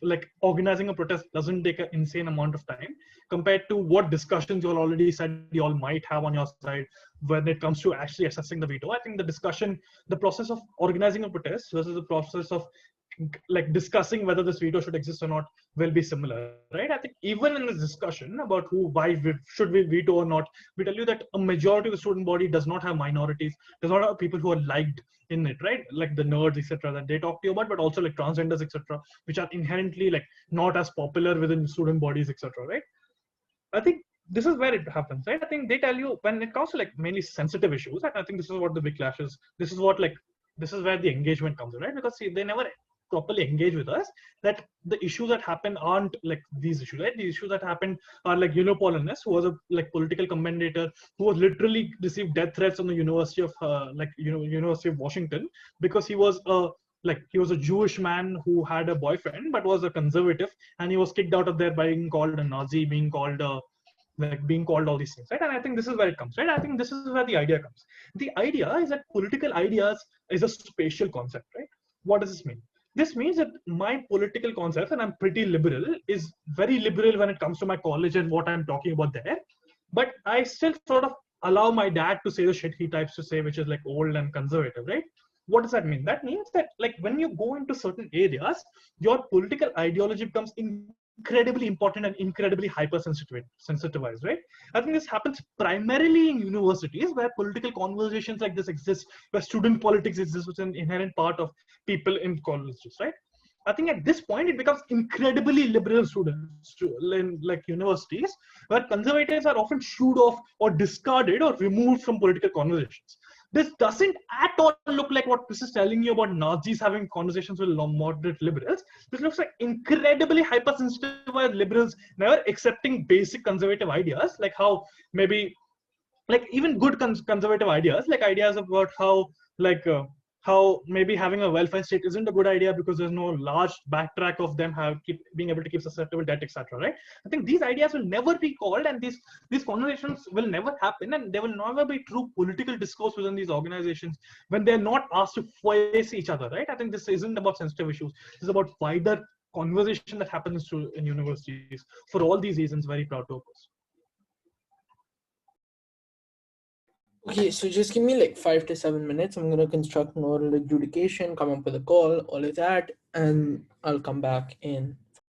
like organizing a protest doesn't take an insane amount of time compared to what discussions you all already said you all might have on your side when it comes to actually assessing the veto. I think the process of organizing a protest versus the process of like discussing whether this veto should exist or not will be similar, right? I think even in this discussion about should we veto or not, we tell you that a majority of the student body does not have minorities, does not have people who are liked in it, right? Like the nerds, etc., that they talk to you about, but also like transgenders, etc., which are inherently like not as popular within student bodies, etc., right? I think this is where it happens, right? I think they tell you when it comes to like mainly sensitive issues, and I think this is what the big clash is. This is where the engagement comes in, right? Because see, they never properly engage with us that the issues that happen aren't like these issues, right? The issues that happen are like Paulinus, who was a like political commentator who was literally received death threats on the University of University of Washington because he was a Jewish man who had a boyfriend but was a conservative, and he was kicked out of there by being called a Nazi, being called all these things, right? And I think this is where it comes, right? I think this is where the idea comes. The idea is that political ideas is a spatial concept, right? What does this mean? This means that my political concept, and I'm pretty liberal, is very liberal when it comes to my college and what I'm talking about there. But I still sort of allow my dad to say the shit he types to say, which is like old and conservative, right? What does that mean? That means that like when you go into certain areas, your political ideology becomes incredibly important and incredibly hypersensitized, right? I think this happens primarily in universities where political conversations like this exist, where student politics exists, which is an inherent part of people in colleges, right? I think at this point it becomes incredibly liberal students in like universities where conservatives are often shooed off or discarded or removed from political conversations. This doesn't at all look like what this is telling you about Nazis having conversations with moderate liberals. This looks like incredibly hypersensitized liberals never accepting basic conservative ideas, like how maybe like even good conservative ideas, like ideas about how maybe having a welfare state isn't a good idea because there's no large backtrack of them being able to keep susceptible debt, etc., right? I think these ideas will never be called, and these conversations will never happen, and there will never be true political discourse within these organizations when they're not asked to face each other, right? I think this isn't about sensitive issues. This is about wider conversation that happens in universities. For all these reasons, very proud to oppose. Okay, so just give me like 5 to 7 minutes. I'm gonna construct an oral adjudication, come up with a call, all of that, and I'll come back in